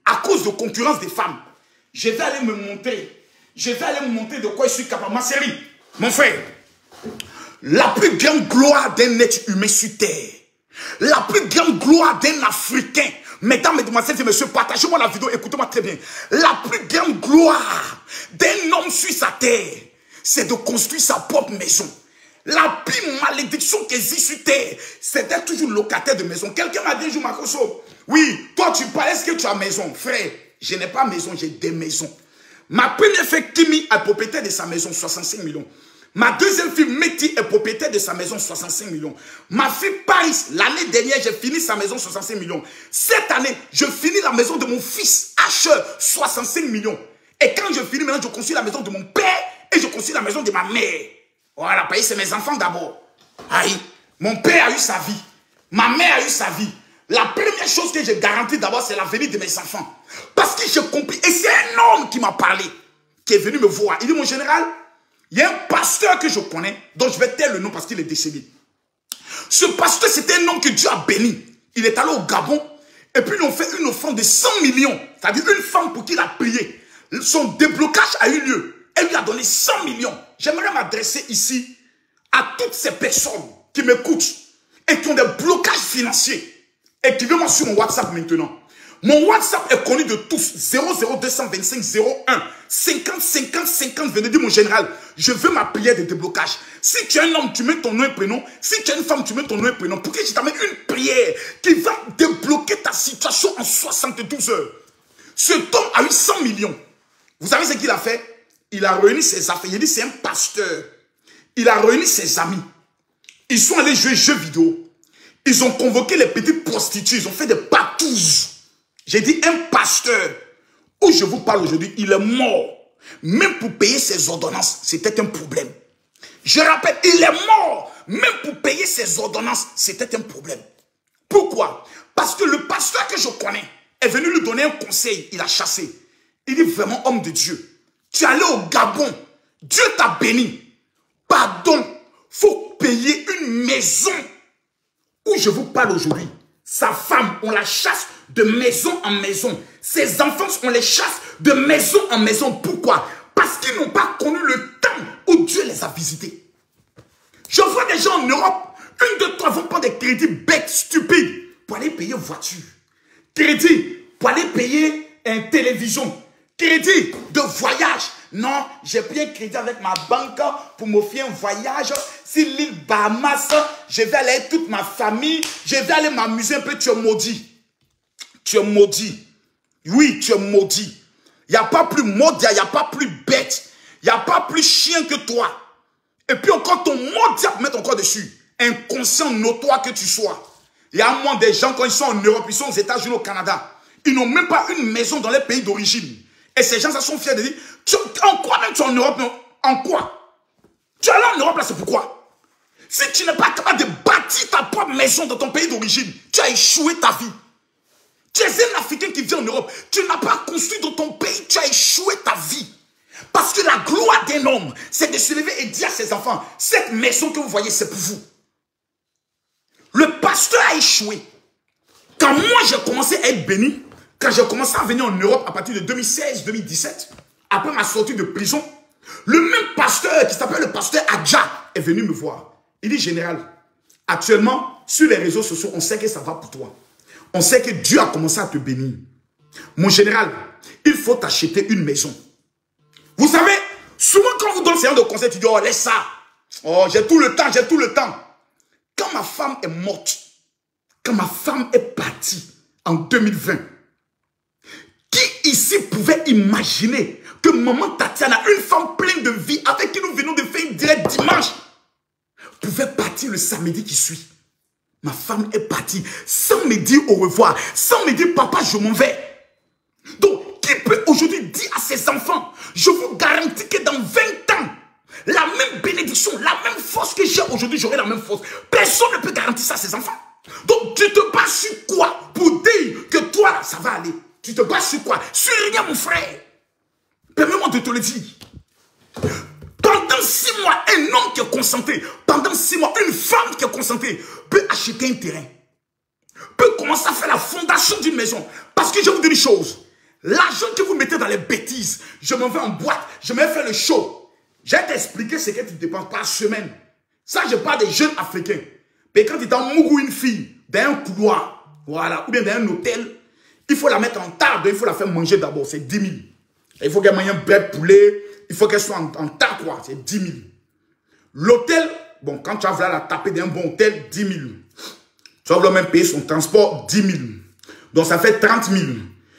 à cause de concurrence des femmes. Je vais aller me montrer. Je vais aller me montrer de quoi je suis capable. Ma série, mon frère, la plus grande gloire d'un être humain sur terre, la plus grande gloire d'un Africain, mesdames, mesdemoiselles et messieurs, partagez-moi la vidéo, écoutez-moi très bien. La plus grande gloire d'un homme sur sa terre, c'est de construire sa propre maison. La pire malédiction qui existe sur terre, c'est d'être toujours locataire de maison. Quelqu'un m'a dit un jour, Makoso, oui, toi tu parles, est-ce que tu as maison? Frère, je n'ai pas maison, j'ai des maisons. Ma première fille, Kimi, est propriétaire de sa maison, 65 millions. Ma deuxième fille, Meti, est propriétaire de sa maison, 65 millions. Ma fille, Paris, l'année dernière, j'ai fini sa maison, 65 millions. Cette année, je finis la maison de mon fils, Asher, 65 millions. Et quand je finis, maintenant, je construis la maison de mon père et je construis la maison de ma mère. Voilà, c'est mes enfants d'abord. Aïe, mon père a eu sa vie. Ma mère a eu sa vie. La première chose que j'ai garantie d'abord, c'est l'avenir de mes enfants. Parce que j'ai compris. Et c'est un homme qui m'a parlé, qui est venu me voir. Il dit, mon général, il y a un pasteur que je connais, dont je vais taire le nom parce qu'il est décédé. Ce pasteur, c'était un homme que Dieu a béni. Il est allé au Gabon, et puis ils ont fait une offrande de 100 millions. C'est-à-dire une femme pour qui il a prié. Son déblocage a eu lieu. Elle lui a donné 100 millions. J'aimerais m'adresser ici à toutes ces personnes qui m'écoutent et qui ont des blocages financiers. Écrivez-moi sur mon WhatsApp maintenant. Mon WhatsApp est connu de tous. 00225 01 50 50 50. Venez dire, mon général, je veux ma prière de déblocage. Si tu es un homme, tu mets ton nom et prénom. Si tu es une femme, tu mets ton nom et prénom. Pour que je t'amène une prière qui va débloquer ta situation en 72 heures. Cet homme a eu 100 millions. Vous savez ce qu'il a fait? Il a réuni ses affaires. Il dit, c'est un pasteur. Il a réuni ses amis. Ils sont allés jouer jeux vidéo. Ils ont convoqué les petites prostituées. Ils ont fait des patouses. J'ai dit, un pasteur, où je vous parle aujourd'hui, il est mort. Même pour payer ses ordonnances, c'était un problème. Je rappelle, il est mort. Même pour payer ses ordonnances, c'était un problème. Pourquoi? Parce que le pasteur que je connais est venu lui donner un conseil. Il a chassé. Il dit, vraiment, homme de Dieu, tu es allé au Gabon. Dieu t'a béni. Pardon, il faut payer une maison. Où je vous parle aujourd'hui, sa femme, on la chasse de maison en maison. Ses enfants, on les chasse de maison en maison. Pourquoi? Parce qu'ils n'ont pas connu le temps où Dieu les a visités. Je vois des gens en Europe, 1, 2, 3 vont prendre des crédits bêtes, stupides, pour aller payer une voiture. Crédit pour aller payer une télévision. Crédit de voyage. Non, j'ai pris un crédit avec ma banque pour m'offrir un voyage. Si l'île Bahamas, je vais aller avec toute ma famille. Je vais aller m'amuser un peu. Tu es maudit. Tu es maudit. Oui, tu es maudit. Il n'y a pas plus maudit, il n'y a pas plus bête. Il n'y a pas plus chien que toi. Et puis encore ton maudit à mettre encore dessus. Inconscient notoire que tu sois. Il y a moins des gens quand ils sont en Europe, ils sont aux États-Unis, au Canada. Ils n'ont même pas une maison dans les pays d'origine. Et ces gens, ça sont fiers de dire, en quoi même tu es en Europe? En quoi? Tu es là en Europe, là, c'est pourquoi? Si tu n'es pas capable de bâtir ta propre maison dans ton pays d'origine, tu as échoué ta vie. Tu es un Africain qui vit en Europe. Tu n'as pas construit dans ton pays, tu as échoué ta vie. Parce que la gloire d'un homme, c'est de se lever et dire à ses enfants, cette maison que vous voyez, c'est pour vous. Le pasteur a échoué. Quand moi, j'ai commencé à être béni, quand j'ai commencé à venir en Europe à partir de 2016-2017, après ma sortie de prison, le même pasteur qui s'appelle le pasteur Adja est venu me voir. Il dit, général, actuellement, sur les réseaux sociaux, on sait que ça va pour toi. On sait que Dieu a commencé à te bénir. Mon général, il faut t'acheter une maison. Vous savez, souvent quand on vous donne ce genre de conseil, tu dis, oh, laisse ça. Oh, j'ai tout le temps, j'ai tout le temps. Quand ma femme est morte, quand ma femme est partie en 2020, qui ici pouvait imaginer que maman Tatiana, une femme pleine de vie, avec qui nous venons de faire une direct dimanche, pouvait partir le samedi qui suit? Ma femme est partie sans me dire au revoir, sans me dire papa, je m'en vais. Donc, qui peut aujourd'hui dire à ses enfants, je vous garantis que dans 20 ans, la même bénédiction, la même force que j'ai aujourd'hui, j'aurai la même force. Personne ne peut garantir ça à ses enfants. Donc, tu te bats sur quoi pour dire que toi, ça va aller? Tu te bats sur quoi? Sur rien, mon frère. Permets-moi de te le dire. Pendant 6 mois, un homme qui est concentré, pendant 6 mois, une femme qui est concentrée peut acheter un terrain, peut commencer à faire la fondation d'une maison. Parce que je vous dis une chose, L'argent que vous mettez dans les bêtises, je m'en vais en boîte, je me fais le show. J'ai t'expliqué ce que tu dépenses par semaine. Ça, je parle des jeunes africains. Mais quand tu t'enmougou une fille dans un couloir, voilà, ou bien dans un hôtel, il faut la mettre en table, il faut la faire manger d'abord, c'est 10 000. Il faut qu'elle mange un bête poulet, il faut qu'elle soit en tas, quoi, c'est 10 000. L'hôtel, bon, quand tu vas vouloir la taper d'un bon hôtel, 10 000. Tu vas vouloir même payer son transport, 10 000. Donc ça fait 30 000.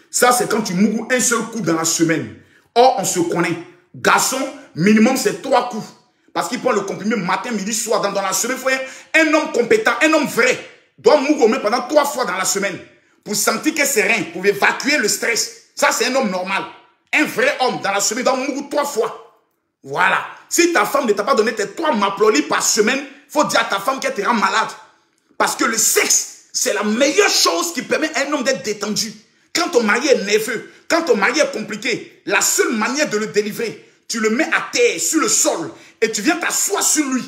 Ça, c'est quand tu mougou un seul coup dans la semaine. Or, on se connaît. Garçon, minimum, c'est 3 coups. Parce qu'il prend le comprimé matin, midi, soir. Dans la semaine, il faut un homme compétent, un homme vrai. Doit mougou pendant 3 fois dans la semaine. Pour sentir que c'est rien, pour évacuer le stress. Ça, c'est un homme normal. Un vrai homme dans la semaine doit mougou 3 fois. Voilà. Si ta femme ne t'a pas donné tes 3 maplolis par semaine, il faut dire à ta femme qu'elle te rend malade. Parce que le sexe, c'est la meilleure chose qui permet à un homme d'être détendu. Quand ton mari est nerveux, quand ton mari est compliqué, la seule manière de le délivrer, tu le mets à terre, sur le sol, et tu viens t'asseoir sur lui.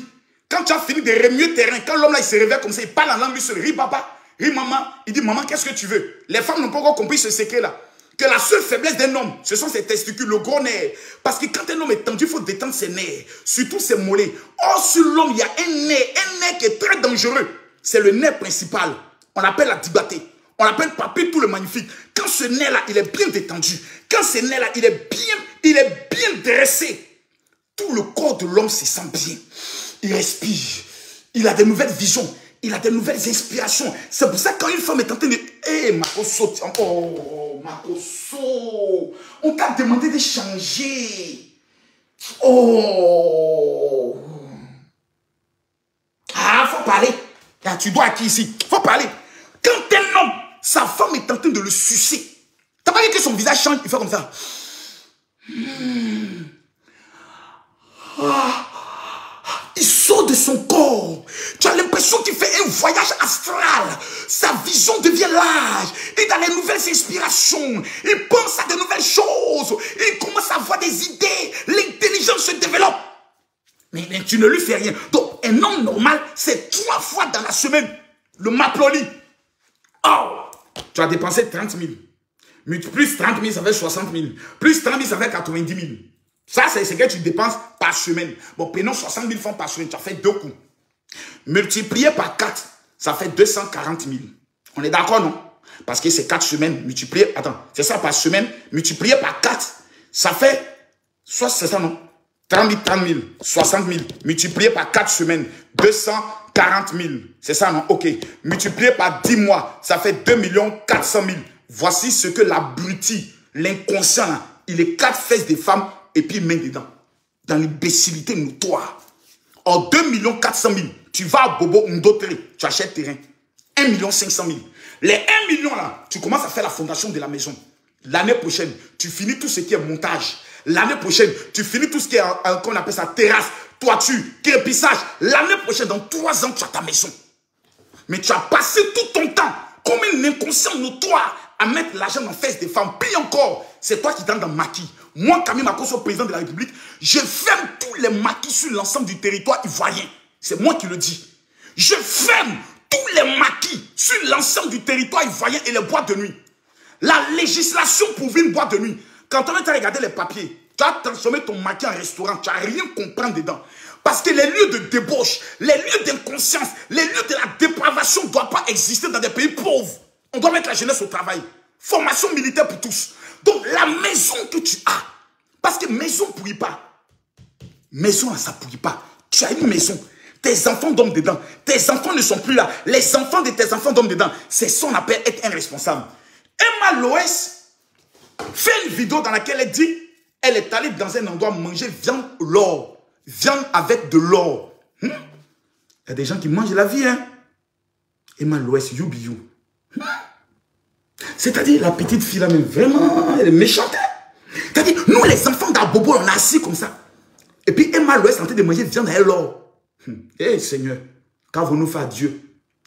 Quand tu as fini de remuer terrain, quand l'homme là il se réveille comme ça, il parle en langue, lui se rit papa, rit maman, il dit maman qu'est-ce que tu veux? Les femmes n'ont pas encore compris ce secret là. Que la seule faiblesse d'un homme, ce sont ses testicules, le gros nerf. Parce que quand un homme est tendu, il faut détendre ses nerfs, surtout ses mollets. Or, sur l'homme, il y a un nerf qui est très dangereux. C'est le nerf principal. On l'appelle la dibaté. On l'appelle Papy tout le magnifique. Quand ce nerf-là, il est bien détendu, quand ce nerf-là, il est bien dressé, tout le corps de l'homme se sent bien. Il respire. Il a de nouvelles visions. Il a de nouvelles inspirations. C'est pour ça que quand une femme est en train de... Hé, Makoso, oh, Makoso, on t'a demandé de changer. Oh. Ah, faut parler. Ah, tu dois acquis ici. Faut parler. Quand un homme, sa femme est en train de le sucer, t'as pas vu que son visage change, il fait comme ça. Il sort de son corps. Tu as l'impression qu'il fait un voyage astral. Sa vision devient large. Et dans les nouvelles inspirations, il pense à de nouvelles choses. Il commence à avoir des idées. L'intelligence se développe. Mais tu ne lui fais rien. Donc, un homme normal, c'est 3 fois dans la semaine. Le maploli. Oh, tu as dépensé 30 000. Plus 30 000, ça fait 60 000. Plus 30 000, ça fait 90 000. Ça, c'est ce que tu dépenses par semaine. Bon, prenons 60 000 francs par semaine, tu as fait 2 coups. Multiplié par 4, ça fait 240 000. On est d'accord, non? Parce que c'est 4 semaines multiplié. Attends, c'est ça par semaine, multiplié par 4, ça fait. Soit c'est ça, non? 30 000, 60 000, multiplié par 4 semaines, 240 000. C'est ça, non? Ok. Multiplié par 10 mois, ça fait 2 400 000. Voici ce que l'abruti, l'inconscient, il est 4 fesses des femmes et puis il met dedans. Dans l'imbécilité notoire. En 2 400 000, tu vas à Bobo Ndotere, tu achètes terrain. 1 500 000. Les 1 million là, tu commences à faire la fondation de la maison. L'année prochaine, tu finis tout ce qui est montage. L'année prochaine, tu finis tout ce qui est, qu'on appelle ça, terrasse, toiture, crépissage. L'année prochaine, dans 3 ans, tu as ta maison. Mais tu as passé tout ton temps comme un inconscient notoire à mettre l'argent en fesses des femmes. Puis encore, c'est toi qui t'en dans maquis. Moi, Camille Makoso, président de la République, je ferme tous les maquis sur l'ensemble du territoire ivoirien. C'est moi qui le dis. Je ferme tous les maquis sur l'ensemble du territoire ivoirien et les boîtes de nuit. La législation pour ouvrir une boîte de nuit. Quand on est à regarder les papiers, tu as transformé ton maquis en restaurant, tu n'as rien compris dedans. Parce que les lieux de débauche, les lieux d'inconscience, les lieux de la dépravation ne doivent pas exister dans des pays pauvres. On doit mettre la jeunesse au travail. Formation militaire pour tous. Donc la maison que tu as, parce que maison ne pourrit pas. Maison, ça ne pourrit pas. Tu as une maison. Tes enfants dorment dedans. Tes enfants ne sont plus là. Les enfants de tes enfants dorment dedans. C'est ça qu'on appelle être un responsable. Emma Loès fait une vidéo dans laquelle elle dit elle est allée dans un endroit manger viande l'or. Viande avec de l'or. Il y a des gens qui mangent la vie. Hein? Emma Loès, you be you. C'est-à-dire la petite fille là, mais vraiment, elle est méchante. C'est-à-dire, nous les enfants d'Abobo, on est assis comme ça. Et puis Emma Loès est en train de manger viande avec l'or. Eh Seigneur, qu'avons-nous fait à Dieu?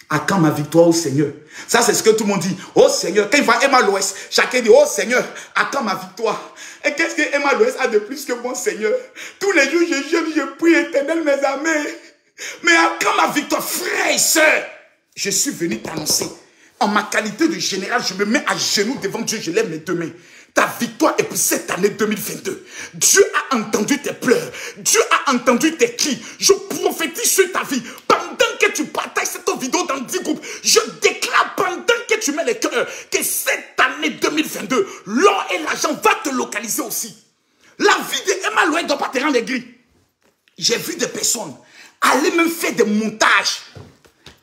À quand ma victoire au Seigneur? Ça, c'est ce que tout le monde dit. Oh Seigneur, quand il voit Emma Loès, chacun dit, oh Seigneur, à quand ma victoire? Et qu'est-ce que Emma Loès a de plus que mon Seigneur? Tous les jours, je jeûne, je prie, Éternel, mes amis. Mais à quand ma victoire? Frères et sœurs, je suis venu t'annoncer En ma qualité de général, je me mets à genoux devant Dieu, je lève mes deux mains. Ta victoire est pour cette année 2022. Dieu a entendu tes pleurs. Dieu a entendu tes cris. Je prophétise sur ta vie. Pendant que tu partages cette vidéo dans 10 groupes, je déclare pendant que tu mets les cœurs que cette année 2022, l'or et l'argent va te localiser aussi. La vie d'Emma Loé ne doit pas te rendre aigri. J'ai vu des personnes aller même faire des montages.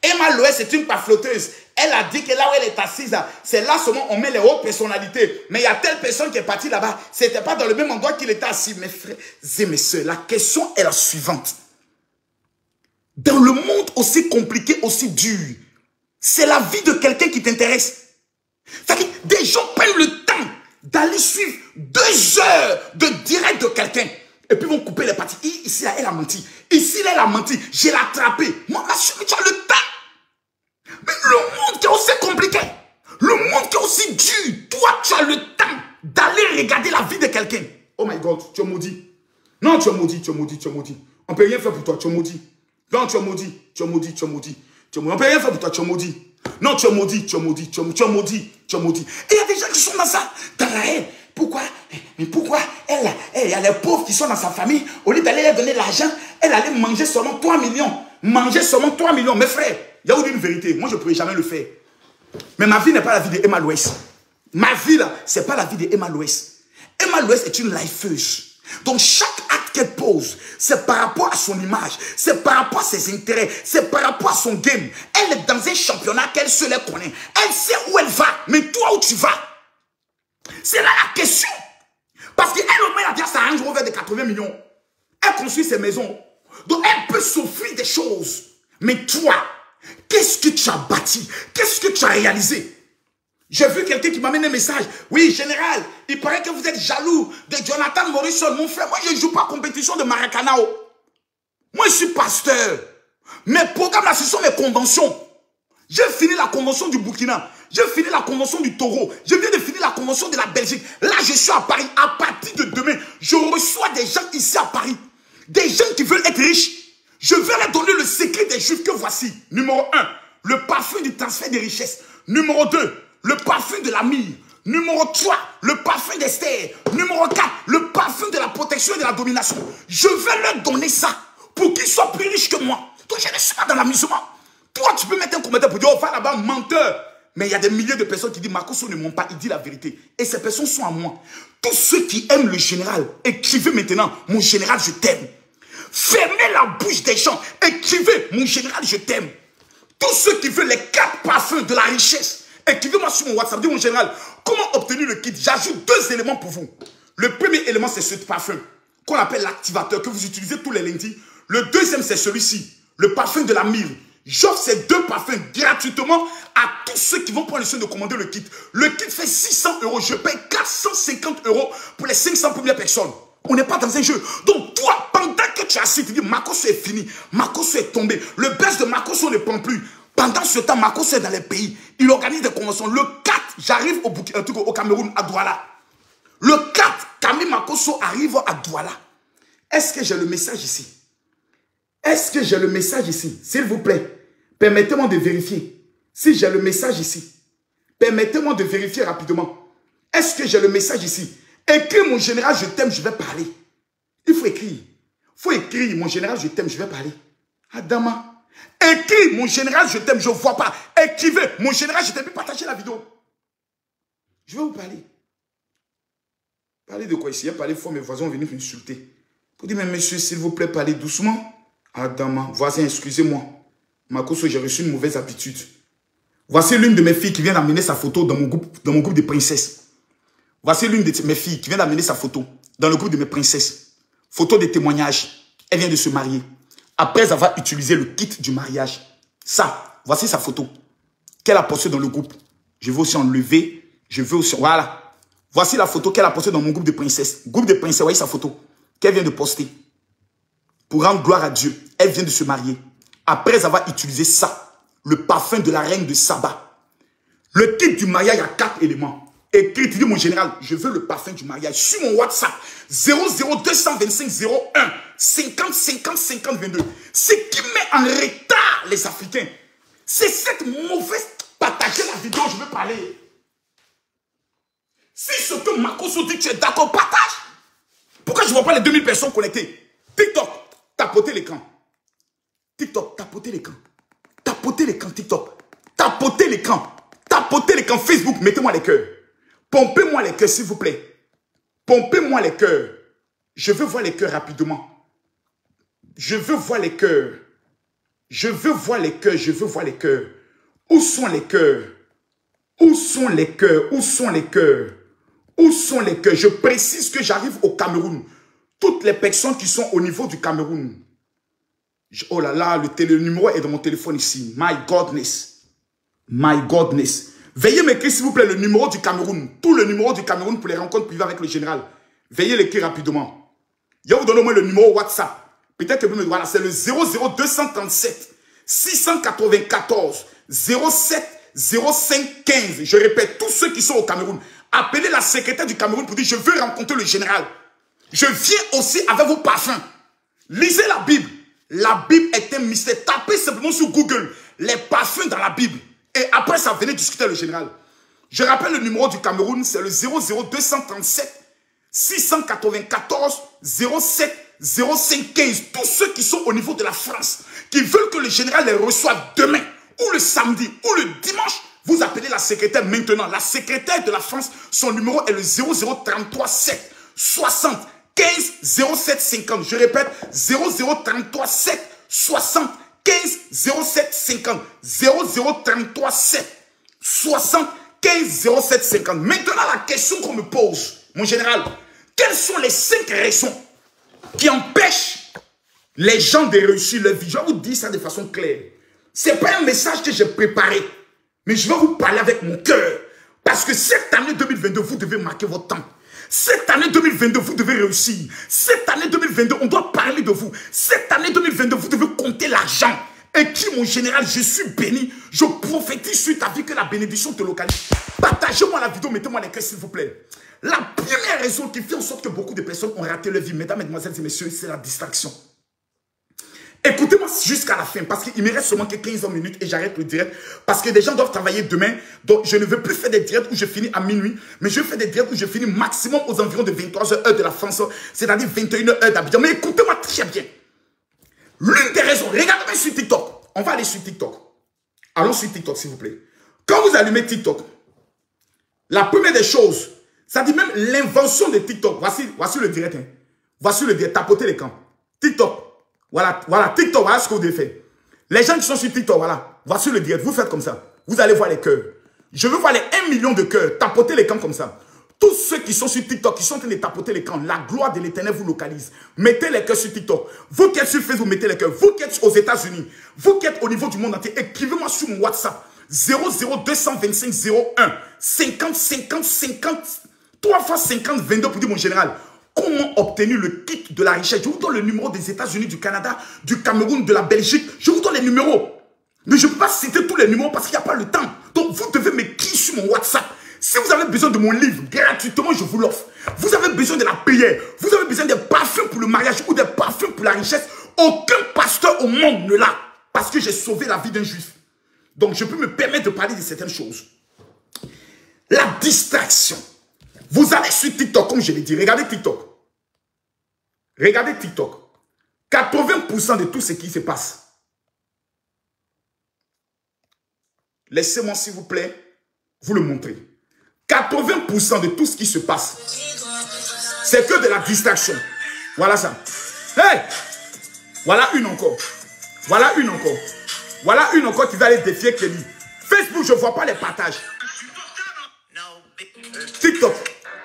Emma Loé, c'est une pafloteuse. Elle a dit que là où elle est assise, c'est là seulement on met les hautes personnalités. Mais il y a telle personne qui est partie là-bas. Ce n'était pas dans le même endroit qu'il était assis. Mes frères et mes soeurs, la question est la suivante. Dans le monde aussi compliqué, aussi dur, c'est la vie de quelqu'un qui t'intéresse. C'est-à-dire, des gens prennent le temps d'aller suivre 2 heures de direct de quelqu'un. Et puis vont couper les parties. Ici, là, elle a menti. Ici, là, elle a menti. J'ai l'attrapé. Moi, ma chérie, tu as le temps. Mais le monde qui est aussi compliqué, le monde qui est aussi dur, toi, tu as le temps d'aller regarder la vie de quelqu'un. Oh my God, tu es maudit. Non, tu es maudit, tu es maudit, tu es maudit. On ne peut rien faire pour toi, tu es maudit. Non, tu es maudit, tu es maudit, tu es maudit. On ne peut rien faire pour toi, tu es maudit. Non, tu es maudit, tu es maudit, tu es maudit, tu es maudit. Et il y a des gens qui sont dans ça, dans la haine. Pourquoi? Mais pourquoi il y a les pauvres qui sont dans sa famille, au lieu d'aller leur donner l'argent, elle allait manger seulement 3 millions. Manger seulement 3 millions. Mes frères, il y a une vérité. Moi, je ne pourrais jamais le faire. Mais ma vie n'est pas la vie d'Emma Loé. Ma vie, là, ce n'est pas la vie d'Emma Loé. Emma Loé est une lifeuse. Donc, chaque acte qu'elle pose, c'est par rapport à son image, c'est par rapport à ses intérêts, c'est par rapport à son game. Elle est dans un championnat qu'elle se les connaît. Elle sait où elle va. Mais toi, où tu vas? C'est là la question. Parce qu'elle, au moins, elle a déjà sa Range Rover de 80 millions. Elle construit ses maisons. Donc, elle peut s'offrir des choses. Mais toi, qu'est-ce que tu as bâti? Qu'est-ce que tu as réalisé? J'ai vu quelqu'un qui m'a amené un message. Oui, général, il paraît que vous êtes jaloux de Jonathan Morrison. Mon frère, moi, je ne joue pas compétition de Maracanao. Moi, je suis pasteur. Mes programmes, là, ce sont mes conventions. J'ai fini la convention du Burkina. J'ai fini la convention du Togo. Je viens de finir la convention de la Belgique. Là, je suis à Paris. À partir de demain, je reçois des gens ici à Paris. Des gens qui veulent être riches. Je vais leur donner le secret des Juifs que voici. Numéro 1, le parfum du transfert des richesses. Numéro 2, le parfum de la mire. Numéro 3, le parfum d'Esther. Numéro 4, le parfum de la protection et de la domination. Je vais leur donner ça pour qu'ils soient plus riches que moi. Toi, je ne suis pas dans l'amusement. Toi, tu peux mettre un commentaire pour dire, oh, va là-bas, menteur. Mais il y a des milliers de personnes qui disent, Marcos ne ment pas, il dit la vérité. Et ces personnes sont à moi. Tous ceux qui aiment le général, écrivez maintenant, mon général, je t'aime. Fermez la bouche des gens, écrivez, mon général, je t'aime. Tous ceux qui veulent les 4 parfums de la richesse, écrivez-moi sur mon WhatsApp, dis mon général, comment obtenir le kit? J'ajoute 2 éléments pour vous. Le premier élément, c'est ce parfum, qu'on appelle l'activateur, que vous utilisez tous les lundis. Le deuxième, c'est celui-ci, le parfum de la mire. J'offre ces 2 parfums gratuitement à tous ceux qui vont prendre le soin de commander le kit. Le kit fait 600 €. Je paye 450 € pour les 500 premières personnes. On n'est pas dans un jeu. Donc toi, pendant que tu as assis, tu dis Marcos est fini. Marcos est tombé. Le buzz de Marcos ne prend plus. Pendant ce temps, Marcos est dans les pays. Il organise des conventions. Le 4, j'arrive au Cameroun, à Douala. Le 4, Camille Marcoso arrive à Douala. Est-ce que j'ai le message ici? Est-ce que j'ai le message ici? S'il vous plaît, permettez-moi de vérifier. Si j'ai le message ici, permettez-moi de vérifier rapidement. Est-ce que j'ai le message ici? Écris mon général, je t'aime, je vais parler. Il faut écrire. Il faut écrire mon général, je t'aime, je vais parler. Adama. Écris mon général, je t'aime, je ne vois pas. Écrivez mon général, je t'aime, puis partagez la vidéo. Je vais vous parler. Parler de quoi ici? Il y a parlé fort, mes voisins ont venu m'insulter. Pour dire, mais monsieur, s'il vous plaît, parlez doucement. Adama, voisin, excusez-moi. Marcos, j'ai reçu une mauvaise habitude. Voici l'une de mes filles qui vient d'amener sa photo dans mon groupe de princesses. Voici l'une de mes filles qui vient d'amener sa photo dans le groupe de mes princesses. Photo de témoignage. Elle vient de se marier. Après avoir utilisé le kit du mariage. Ça, voici sa photo. Qu'elle a postée dans le groupe. Je veux aussi enlever. Je veux aussi... Voilà. Voici la photo qu'elle a postée dans mon groupe de princesses. Groupe de princesses, voyez sa photo. Qu'elle vient de poster. Pour rendre gloire à Dieu. Elle vient de se marier. Après avoir utilisé ça. Le parfum de la reine de Saba. Le kit du mariage a 4 éléments. Écrit, tu dis mon général, je veux le parfum du mariage. Sur mon WhatsApp, 00225 01 50 50 50 22. Ce qui met en retard les Africains, c'est cette mauvaise partage partagez la vidéo, je veux parler. Si ce que Makosso dit, tu es d'accord, partage. Pourquoi je ne vois pas les 2000 personnes connectées? TikTok, tapotez l'écran. TikTok, tapotez l'écran. Tapotez l'écran, TikTok. Tapotez l'écran. Tapotez l'écran. Facebook, mettez-moi les cœurs. Pompez-moi les cœurs, s'il vous plaît. Pompez-moi les cœurs. Je veux voir les cœurs rapidement. Je veux voir les cœurs. Je veux voir les cœurs. Je veux voir les cœurs. Où sont les cœurs? Où sont les cœurs? Où sont les cœurs? Où sont les cœurs? Je précise que j'arrive au Cameroun. Toutes les personnes qui sont au niveau du Cameroun. Oh là là, le numéro est dans mon téléphone ici. My godness. My godness. Veuillez m'écrire s'il vous plaît le numéro du Cameroun. Tout le numéro du Cameroun pour les rencontres privées avec le général. Veuillez l'écrire rapidement. Je vais vous donner au moins le numéro WhatsApp. Peut-être que vous me voilà, c'est le 00237 694 07 05 15. Je répète, tous ceux qui sont au Cameroun, appelez la secrétaire du Cameroun pour dire je veux rencontrer le général. Je viens aussi avec vos parfums. Lisez la Bible. La Bible est un mystère. Tapez simplement sur Google les parfums dans la Bible. Et après ça, venez discuter avec le général. Je rappelle le numéro du Cameroun, c'est le 00237 694 07 05 15. Tous ceux qui sont au niveau de la France, qui veulent que le général les reçoive demain, ou le samedi, ou le dimanche, vous appelez la secrétaire maintenant. La secrétaire de la France, son numéro est le 0033 7 60 15 07 50. Je répète, 0033 7 60 15 07 50. 0033 7 60 15 07 50. Maintenant, la question qu'on me pose, mon général, quelles sont les 5 raisons qui empêchent les gens de réussir leur vie? Je vais vous dire ça de façon claire. Ce n'est pas un message que j'ai préparé, mais je vais vous parler avec mon cœur. Parce que cette année 2022, vous devez marquer votre temps. Cette année 2022, vous devez réussir. Cette année 2022, on doit parler de vous. Cette année 2022, vous devez compter l'argent. Et qui, mon général, je suis béni. Je prophétise sur ta vie que la bénédiction te localise. Partagez-moi la vidéo, mettez-moi les cœurs, s'il vous plaît. La première raison qui fait en sorte que beaucoup de personnes ont raté leur vie, mesdames, mesdemoiselles et messieurs, c'est la distraction. Écoutez-moi jusqu'à la fin, parce qu'il me reste seulement que 15 minutes et j'arrête le direct. Parce que des gens doivent travailler demain. Donc, je ne veux plus faire des directs où je finis à minuit. Mais je fais des directs où je finis maximum aux environs de 23h heure de la France. C'est-à-dire 21h heure d'Abidjan. Mais écoutez-moi très bien. L'une des raisons, regardez-moi sur TikTok. On va aller sur TikTok. Allons sur TikTok, s'il vous plaît. Quand vous allumez TikTok, la première des choses, ça dit même l'invention de TikTok. Voici le direct. Hein. Voici le direct. Tapotez l'écran. TikTok. Voilà, TikTok, voilà ce que vous devez faire. Les gens qui sont sur TikTok, voilà, voici le direct, vous faites comme ça. Vous allez voir les cœurs. Je veux voir les 1 million de cœurs, tapotez l'écran comme ça. Tous ceux qui sont sur TikTok, qui sont en train de tapoter l'écran, la gloire de l'Éternel vous localise. Mettez les cœurs sur TikTok. Vous qui êtes sur Facebook, mettez les cœurs. Vous qui êtes aux États-Unis, vous qui êtes au niveau du monde entier, écrivez-moi sur mon WhatsApp. 00225 01 50 50 50 3 fois 50 22 pour dire mon général. Comment obtenir le kit de la richesse? Je vous donne le numéro des États-Unis, du Canada, du Cameroun, de la Belgique. Je vous donne les numéros. Mais je ne peux pas citer tous les numéros parce qu'il n'y a pas le temps. Donc, vous devez m'écrire sur mon WhatsApp. Si vous avez besoin de mon livre, gratuitement, je vous l'offre. Vous avez besoin de la prière. Vous avez besoin des parfums pour le mariage ou des parfums pour la richesse. Aucun pasteur au monde ne l'a. Parce que j'ai sauvé la vie d'un juif. Donc, je peux me permettre de parler de certaines choses. La distraction. Vous allez sur TikTok, comme je l'ai dit. Regardez TikTok. Regardez TikTok. 80% de tout ce qui se passe. Laissez-moi, s'il vous plaît, vous le montrer. 80% de tout ce qui se passe, c'est que de la distraction. Voilà ça. Hey! Voilà une encore. Voilà une encore. Voilà une encore qui va aller défier Kelly. Facebook, je ne vois pas les partages. TikTok,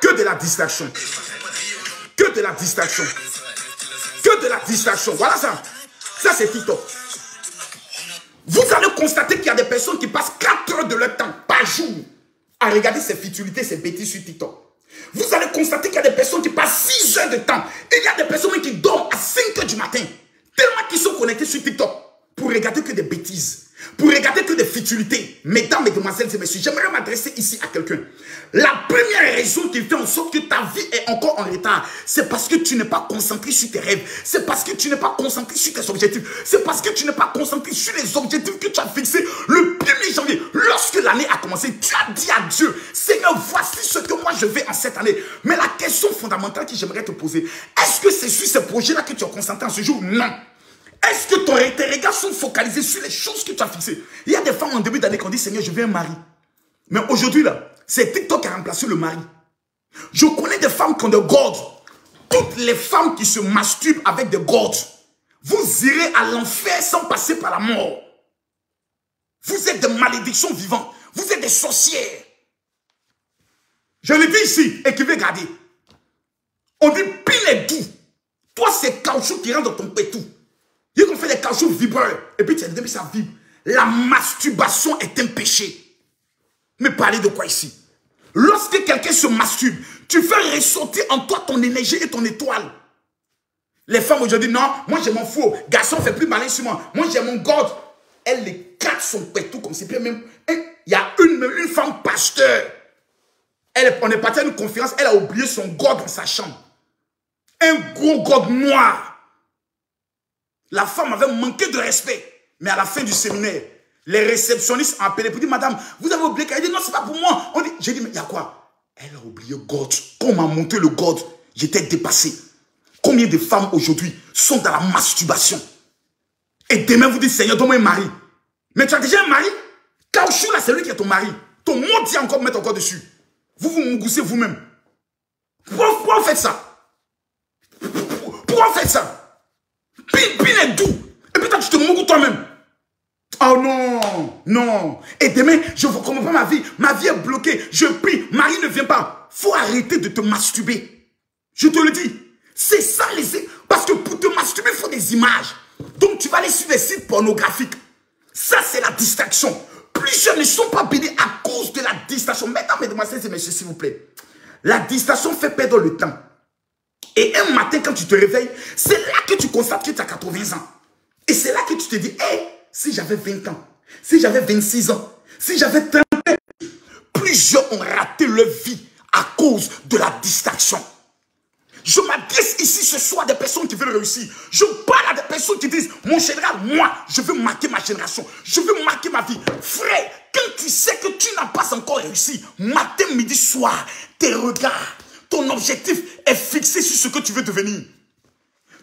que de la distraction. Que de la distraction. Que de la distraction. Voilà ça. Ça, c'est TikTok. Vous allez constater qu'il y a des personnes qui passent 4 heures de leur temps par jour à regarder ces futilités, ces bêtises sur TikTok. Vous allez constater qu'il y a des personnes qui passent 6 heures de temps. Et il y a des personnes qui dorment à 5 heures du matin. Tellement qu'ils sont connectés sur TikTok. pour regarder que des bêtises, pour regarder que des futilités. Mesdames, mesdemoiselles et messieurs, j'aimerais m'adresser ici à quelqu'un. La première raison qui fait en sorte que ta vie est encore en retard, c'est parce que tu n'es pas concentré sur tes rêves. C'est parce que tu n'es pas concentré sur tes objectifs. C'est parce que tu n'es pas concentré sur les objectifs que tu as fixés le 1er janvier. Lorsque l'année a commencé, tu as dit à Dieu, Seigneur, voici ce que moi je vais en cette année. Mais la question fondamentale que j'aimerais te poser, est-ce que c'est sur ces projets-là que tu as concentré en ce jour? Non. Est-ce que tes regards sont focalisés sur les choses que tu as fixées? Il y a des femmes en début d'année qui ont dit, Seigneur, je veux un mari. Mais aujourd'hui, là, c'est TikTok qui a remplacé le mari. Je connais des femmes qui ont des gourdes. Toutes les femmes qui se masturbent avec des gourdes, vous irez à l'enfer sans passer par la mort. Vous êtes des malédictions vivantes. Vous êtes des sorcières. Je le dis ici, et qui veut garder. On dit pile est doux. Toi, c'est caoutchouc qui rentre dans ton pétou. Il y a qu'on fait des caoutchoucs vibreurs. Et puis tu as dit, mais ça vibre. La masturbation est un péché. Mais parlez de quoi ici? Lorsque quelqu'un se masturbe, tu fais ressortir en toi ton énergie et ton étoile. Les femmes aujourd'hui, non, moi je m'en fous. Garçon fait plus malin sur moi. Moi j'ai mon God. Elle éclate son pétou comme si même. Il y a une femme pasteur. On est parti à une conférence, elle a oublié son God dans sa chambre. Un gros God noir. La femme avait manqué de respect. Mais à la fin du séminaire, les réceptionnistes ont appelé pour dire, madame, vous avez oublié qu'elle dit, non, c'est pas pour moi. J'ai dit, mais il y a quoi? Elle a oublié God. Quand on m'a monté le God, j'étais dépassé. Combien de femmes aujourd'hui sont dans la masturbation? Et demain, vous dites, Seigneur, donne-moi un mari. Mais tu as déjà un mari? Caoutchouc, là, c'est lui qui est ton mari. Ton monde dit encore mettre encore dessus. Vous vous mougoussez vous-même. Pourquoi vous faites ça? Pourquoi vous faites ça? Pin est doux. Et puis toi, tu te mougoues toi-même. Oh non, non. Et demain, je ne comprends pas ma vie. Ma vie est bloquée. Je prie, Marie ne vient pas. Il faut arrêter de te masturber. Je te le dis. C'est ça les... Parce que pour te masturber, il faut des images. Donc tu vas aller sur des sites pornographiques. Ça, c'est la distraction. Plusieurs ne sont pas bénis à cause de la distraction. Mesdames, mesdemoiselles et messieurs, s'il vous plaît. La distraction fait perdre le temps. Et un matin, quand tu te réveilles, c'est là que tu constates que tu as 80 ans. Et c'est là que tu te dis, hé, si j'avais 20 ans, si j'avais 26 ans, si j'avais 30 ans, plusieurs ont raté leur vie à cause de la distraction. Je m'adresse ici ce soir à des personnes qui veulent réussir. Je parle à des personnes qui disent, mon général, moi, je veux marquer ma génération. Je veux marquer ma vie. Frère, quand tu sais que tu n'as pas encore réussi, matin, midi, soir, tes regards, ton objectif est fixé sur ce que tu veux devenir.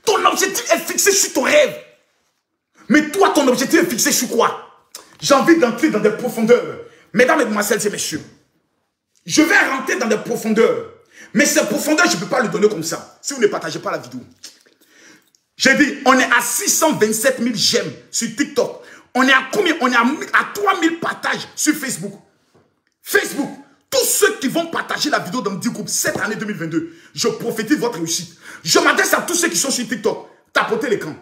Ton objectif est fixé sur ton rêve. Mais toi, ton objectif est fixé sur quoi? J'ai envie d'entrer dans des profondeurs. Mesdames, mesdemoiselles et messieurs, je vais rentrer dans des profondeurs. Mais ces profondeurs, je ne peux pas le donner comme ça. Si vous ne partagez pas la vidéo. J'ai dit, on est à 627 000 j'aime sur TikTok. On est à combien? On est à 3000 partages sur Facebook. Facebook. Tous ceux qui vont partager la vidéo dans 10 groupes cette année 2022, je prophétise votre réussite. Je m'adresse à tous ceux qui sont sur TikTok. Tapotez l'écran.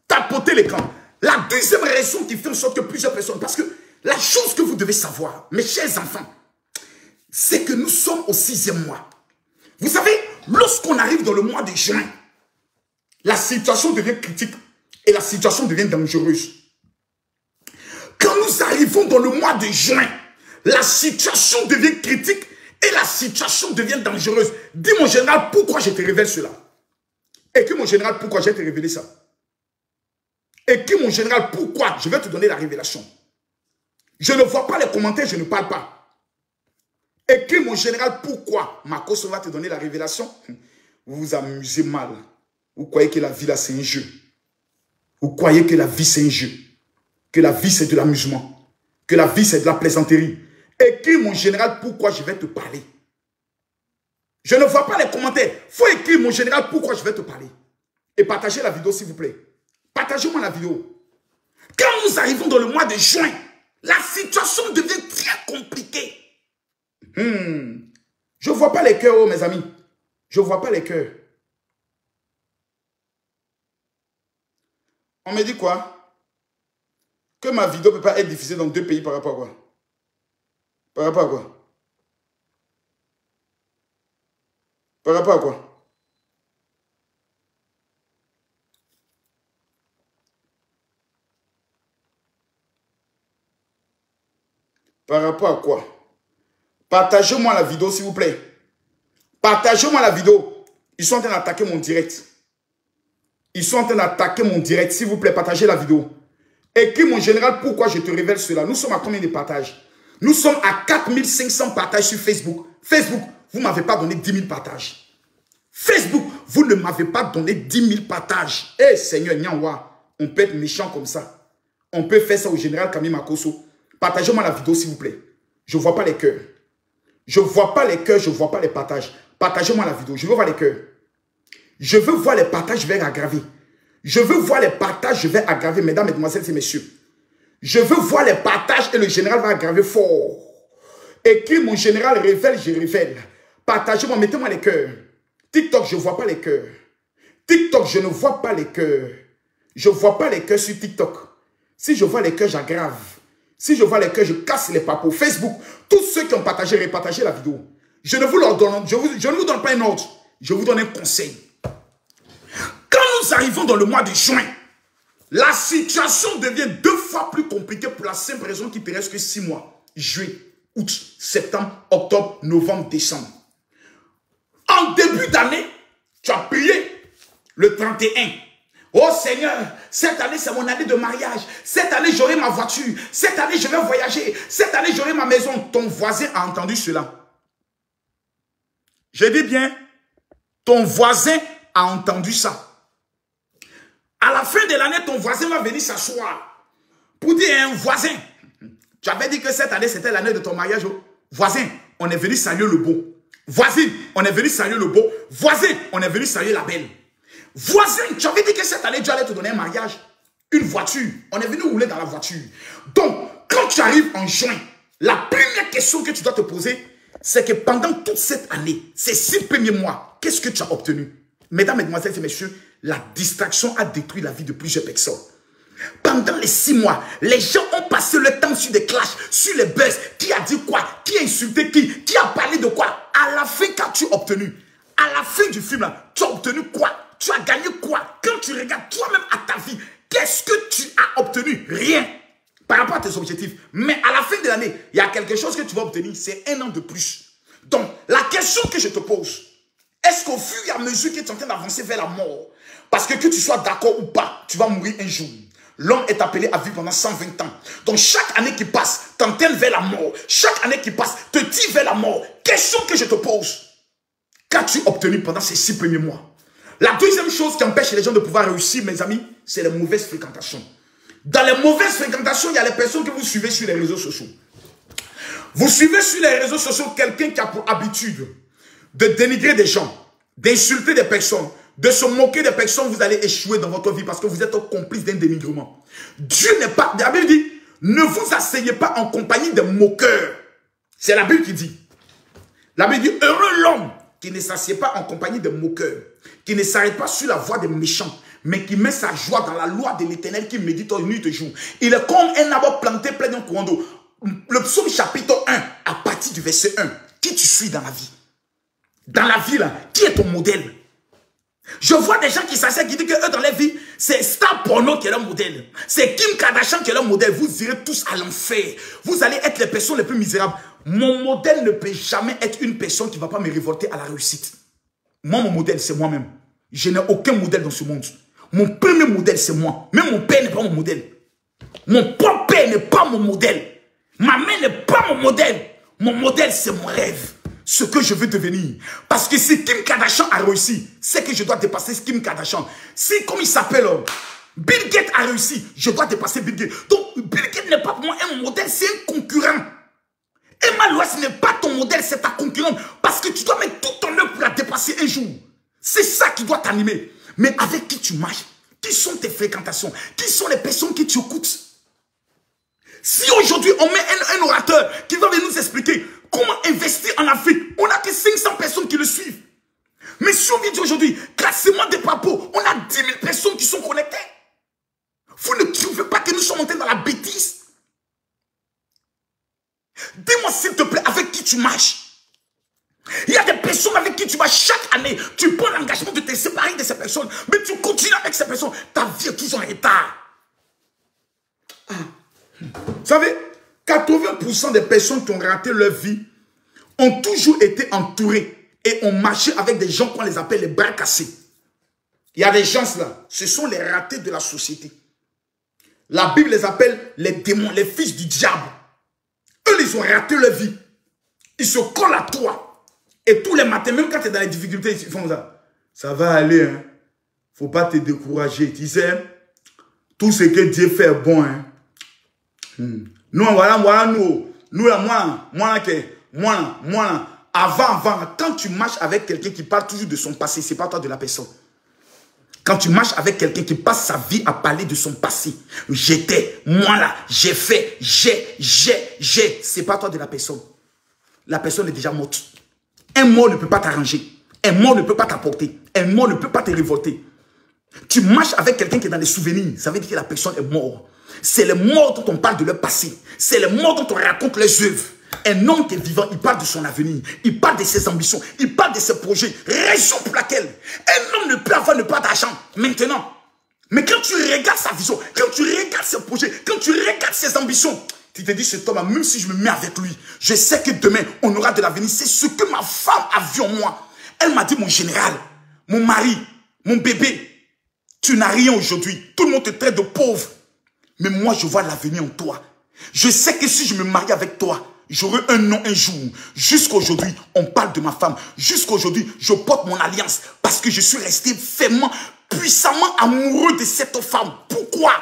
Tapotez l'écran. La deuxième raison qui fait en sorte que plusieurs personnes... Parce que la chose que vous devez savoir, mes chers enfants, c'est que nous sommes au 6e mois. Vous savez, lorsqu'on arrive dans le mois de juin, la situation devient critique et la situation devient dangereuse. Quand nous arrivons dans le mois de juin, la situation devient critique et la situation devient dangereuse. Dis mon général, pourquoi je te révèle cela? Écris mon général, pourquoi je vais te révéler ça? Écris mon général, pourquoi? Je vais te donner la révélation. Je ne vois pas les commentaires, je ne parle pas. Écris mon général, pourquoi? Marcos va te donner la révélation. Vous vous amusez mal. Vous croyez que la vie là c'est un jeu. Vous croyez que la vie c'est un jeu. Que la vie c'est de l'amusement. Que la vie c'est de la plaisanterie. Écris mon général, pourquoi je vais te parler. Je ne vois pas les commentaires. Il faut écrire mon général, pourquoi je vais te parler. Et partagez la vidéo s'il vous plaît. Partagez-moi la vidéo. Quand nous arrivons dans le mois de juin, la situation devient très compliquée. Je ne vois pas les cœurs, oh, mes amis. Je ne vois pas les cœurs. On me dit quoi? Que ma vidéo ne peut pas être diffusée dans 2 pays par rapport à quoi? Par rapport à quoi? Par rapport à quoi? Par rapport à quoi? Partagez-moi la vidéo, s'il vous plaît. Partagez-moi la vidéo. Ils sont en train d'attaquer mon direct. Ils sont en train d'attaquer mon direct. S'il vous plaît, partagez la vidéo. Écris mon général, pourquoi je te révèle cela. Nous sommes à combien de partages? Nous sommes à 4500 partages sur Facebook. Facebook, vous ne m'avez pas donné 10 000 partages. Facebook, vous ne m'avez pas donné 10 000 partages. Eh Seigneur, Nyanwa, on peut être méchant comme ça. On peut faire ça au général Camille Makosso. Partagez-moi la vidéo, s'il vous plaît. Je ne vois pas les cœurs. Je ne vois pas les cœurs, je ne vois pas les partages. Partagez-moi la vidéo, je veux voir les cœurs. Je veux voir les partages, je vais aggraver. Je veux voir les partages, je vais aggraver, mesdames, mesdemoiselles et messieurs. Je veux voir les partages et le général va aggraver fort. Écris mon général, révèle, je révèle. Partagez-moi, mettez-moi les cœurs. TikTok, je ne vois pas les cœurs. TikTok, je ne vois pas les cœurs. Je ne vois pas les cœurs sur TikTok. Si je vois les cœurs, j'aggrave. Si je vois les cœurs, je casse les papos. Facebook, tous ceux qui ont partagé, repartagez la vidéo. Je ne vous leur donne, je ne vous donne pas un ordre. Je vous donne un conseil. Quand nous arrivons dans le mois de juin, la situation devient 2 fois plus compliquée pour la simple raison qu'il ne te reste que 6 mois. Juillet, août, septembre, octobre, novembre, décembre. En début d'année, tu as prié le 31. Oh Seigneur, cette année c'est mon année de mariage. Cette année j'aurai ma voiture. Cette année je vais voyager. Cette année j'aurai ma maison. Ton voisin a entendu cela. Je dis bien, ton voisin a entendu ça. À la fin de l'année, ton voisin va venir s'asseoir pour dire à un voisin, tu avais dit que cette année c'était l'année de ton mariage. Oh. Voisin, on est venu saluer le beau. Voisine, on est venu saluer le beau. Voisin, on est venu saluer la belle. Voisin, tu avais dit que cette année, Dieu allait te donner un mariage, une voiture. On est venu rouler dans la voiture. Donc, quand tu arrives en juin, la première question que tu dois te poser, c'est que pendant toute cette année, ces 6 premiers mois, qu'est-ce que tu as obtenu? Mesdames, mesdemoiselles et messieurs, la distraction a détruit la vie de plusieurs personnes. Pendant les 6 mois, les gens ont passé le temps sur des clashs, sur les buzz. Qui a dit quoi? Qui a insulté qui a parlé de quoi? À la fin, qu'as-tu obtenu? À la fin du film, là, tu as obtenu quoi? Tu as gagné quoi? Quand tu regardes toi-même à ta vie, qu'est-ce que tu as obtenu? Rien. Par rapport à tes objectifs. Mais à la fin de l'année, il y a quelque chose que tu vas obtenir. C'est 1 an de plus. Donc, la question que je te pose, est-ce qu'au fur et à mesure que tu es en train d'avancer vers la mort, parce que tu sois d'accord ou pas, tu vas mourir un jour. L'homme est appelé à vivre pendant 120 ans. Donc, chaque année qui passe, t'entraînes vers la mort. Chaque année qui passe, te tire vers la mort. Question que je te pose. Qu'as-tu obtenu pendant ces 6 premiers mois? La deuxième chose qui empêche les gens de pouvoir réussir, mes amis, c'est les mauvaises fréquentations. Dans les mauvaises fréquentations, il y a les personnes que vous suivez sur les réseaux sociaux. Vous suivez sur les réseaux sociaux quelqu'un qui a pour habitude de dénigrer des gens, d'insulter des personnes, de se moquer des personnes. Vous allez échouer dans votre vie parce que vous êtes complice d'un dénigrement. Dieu n'est pas... La Bible dit, ne vous asseyez pas en compagnie de moqueurs. C'est la Bible qui dit. La Bible dit, heureux l'homme qui ne s'assied pas en compagnie de moqueurs, qui ne s'arrête pas sur la voie des méchants, mais qui met sa joie dans la loi de l'Éternel, qui médite nuit et jour. Il est comme un arbre planté près d'un courant d'eau. Le psaume chapitre 1, à partir du verset 1, qui tu suis dans la vie? Dans la vie, là, qui est ton modèle? Je vois des gens qui s'asseyent, qui disent que eux, dans leur vie, c'est Star Porno qui est leur modèle. C'est Kim Kardashian qui est leur modèle. Vous irez tous à l'enfer. Vous allez être les personnes les plus misérables. Mon modèle ne peut jamais être une personne qui ne va pas me révolter à la réussite. Moi, mon modèle, c'est moi-même. Je n'ai aucun modèle dans ce monde. Mon premier modèle, c'est moi. Même mon père n'est pas mon modèle. Mon propre père n'est pas mon modèle. Ma mère n'est pas mon modèle. Mon modèle, c'est mon rêve. Ce que je veux devenir. Parce que si Kim Kardashian a réussi, c'est que je dois dépasser Kim Kardashian. Si, comme il s'appelle, Bill Gates a réussi, je dois dépasser Bill Gates. Donc, Bill Gates n'est pas pour moi un modèle, c'est un concurrent. Emma Loès n'est pas ton modèle, c'est ta concurrente. Parce que tu dois mettre tout ton œuvre pour la dépasser un jour. C'est ça qui doit t'animer. Mais avec qui tu marches? Qui sont tes fréquentations? Qui sont les personnes qui t'écoutent? Si aujourd'hui on met un orateur qui va venir nous expliquer comment investir en Afrique, on n'a que 500 personnes qui le suivent. Mais si on vient dire aujourd'hui, classement des papos, on a 10 000 personnes qui sont connectées. Vous ne trouvez pas que nous sommes entrés dans la bêtise? Dis-moi s'il te plaît, avec qui tu marches? Il y a des personnes avec qui tu vas chaque année. Tu prends l'engagement de te séparer de ces personnes, mais tu continues avec ces personnes. Ta vie est toujours en retard. Vous savez, 80% des personnes qui ont raté leur vie ont toujours été entourées et ont marché avec des gens qu'on les appelle les bras cassés. Il y a des gens là, ce sont les ratés de la société. La Bible les appelle les démons, les fils du diable. Eux, ils ont raté leur vie. Ils se collent à toi. Et tous les matins, même quand tu es dans les difficultés, ils font ça. Ça va aller, hein. Faut pas te décourager. Tu sais, tout ce que Dieu fait est bon, hein. Nous, voilà, nous, avant, quand tu marches avec quelqu'un qui parle toujours de son passé, c'est pas toi de la personne. Quand tu marches avec quelqu'un qui passe sa vie à parler de son passé, j'étais, moi là, j'ai fait, c'est pas toi de la personne. La personne est déjà morte. Un mort ne peut pas t'arranger. Un mort ne peut pas t'apporter. Un mort ne peut pas te révolter. Tu marches avec quelqu'un qui est dans les souvenirs, ça veut dire que la personne est morte. C'est les morts dont on parle de leur passé. C'est les morts dont on raconte leurs œuvres. Un homme qui est vivant, il parle de son avenir. Il parle de ses ambitions. Il parle de ses projets. Raison pour laquelle un homme ne peut avoir pas d'argent maintenant. Mais quand tu regardes sa vision, quand tu regardes ses projets, quand tu regardes ses ambitions, tu te dis, cet homme, même si je me mets avec lui, je sais que demain, on aura de l'avenir. C'est ce que ma femme a vu en moi. Elle m'a dit, mon général, mon mari, mon bébé, tu n'as rien aujourd'hui. Tout le monde te traite de pauvre. Mais moi, je vois l'avenir en toi. Je sais que si je me marie avec toi, j'aurai un nom un jour. Jusqu'à aujourd'hui, on parle de ma femme. Jusqu'à aujourd'hui, je porte mon alliance. Parce que je suis resté fermement, puissamment amoureux de cette femme. Pourquoi?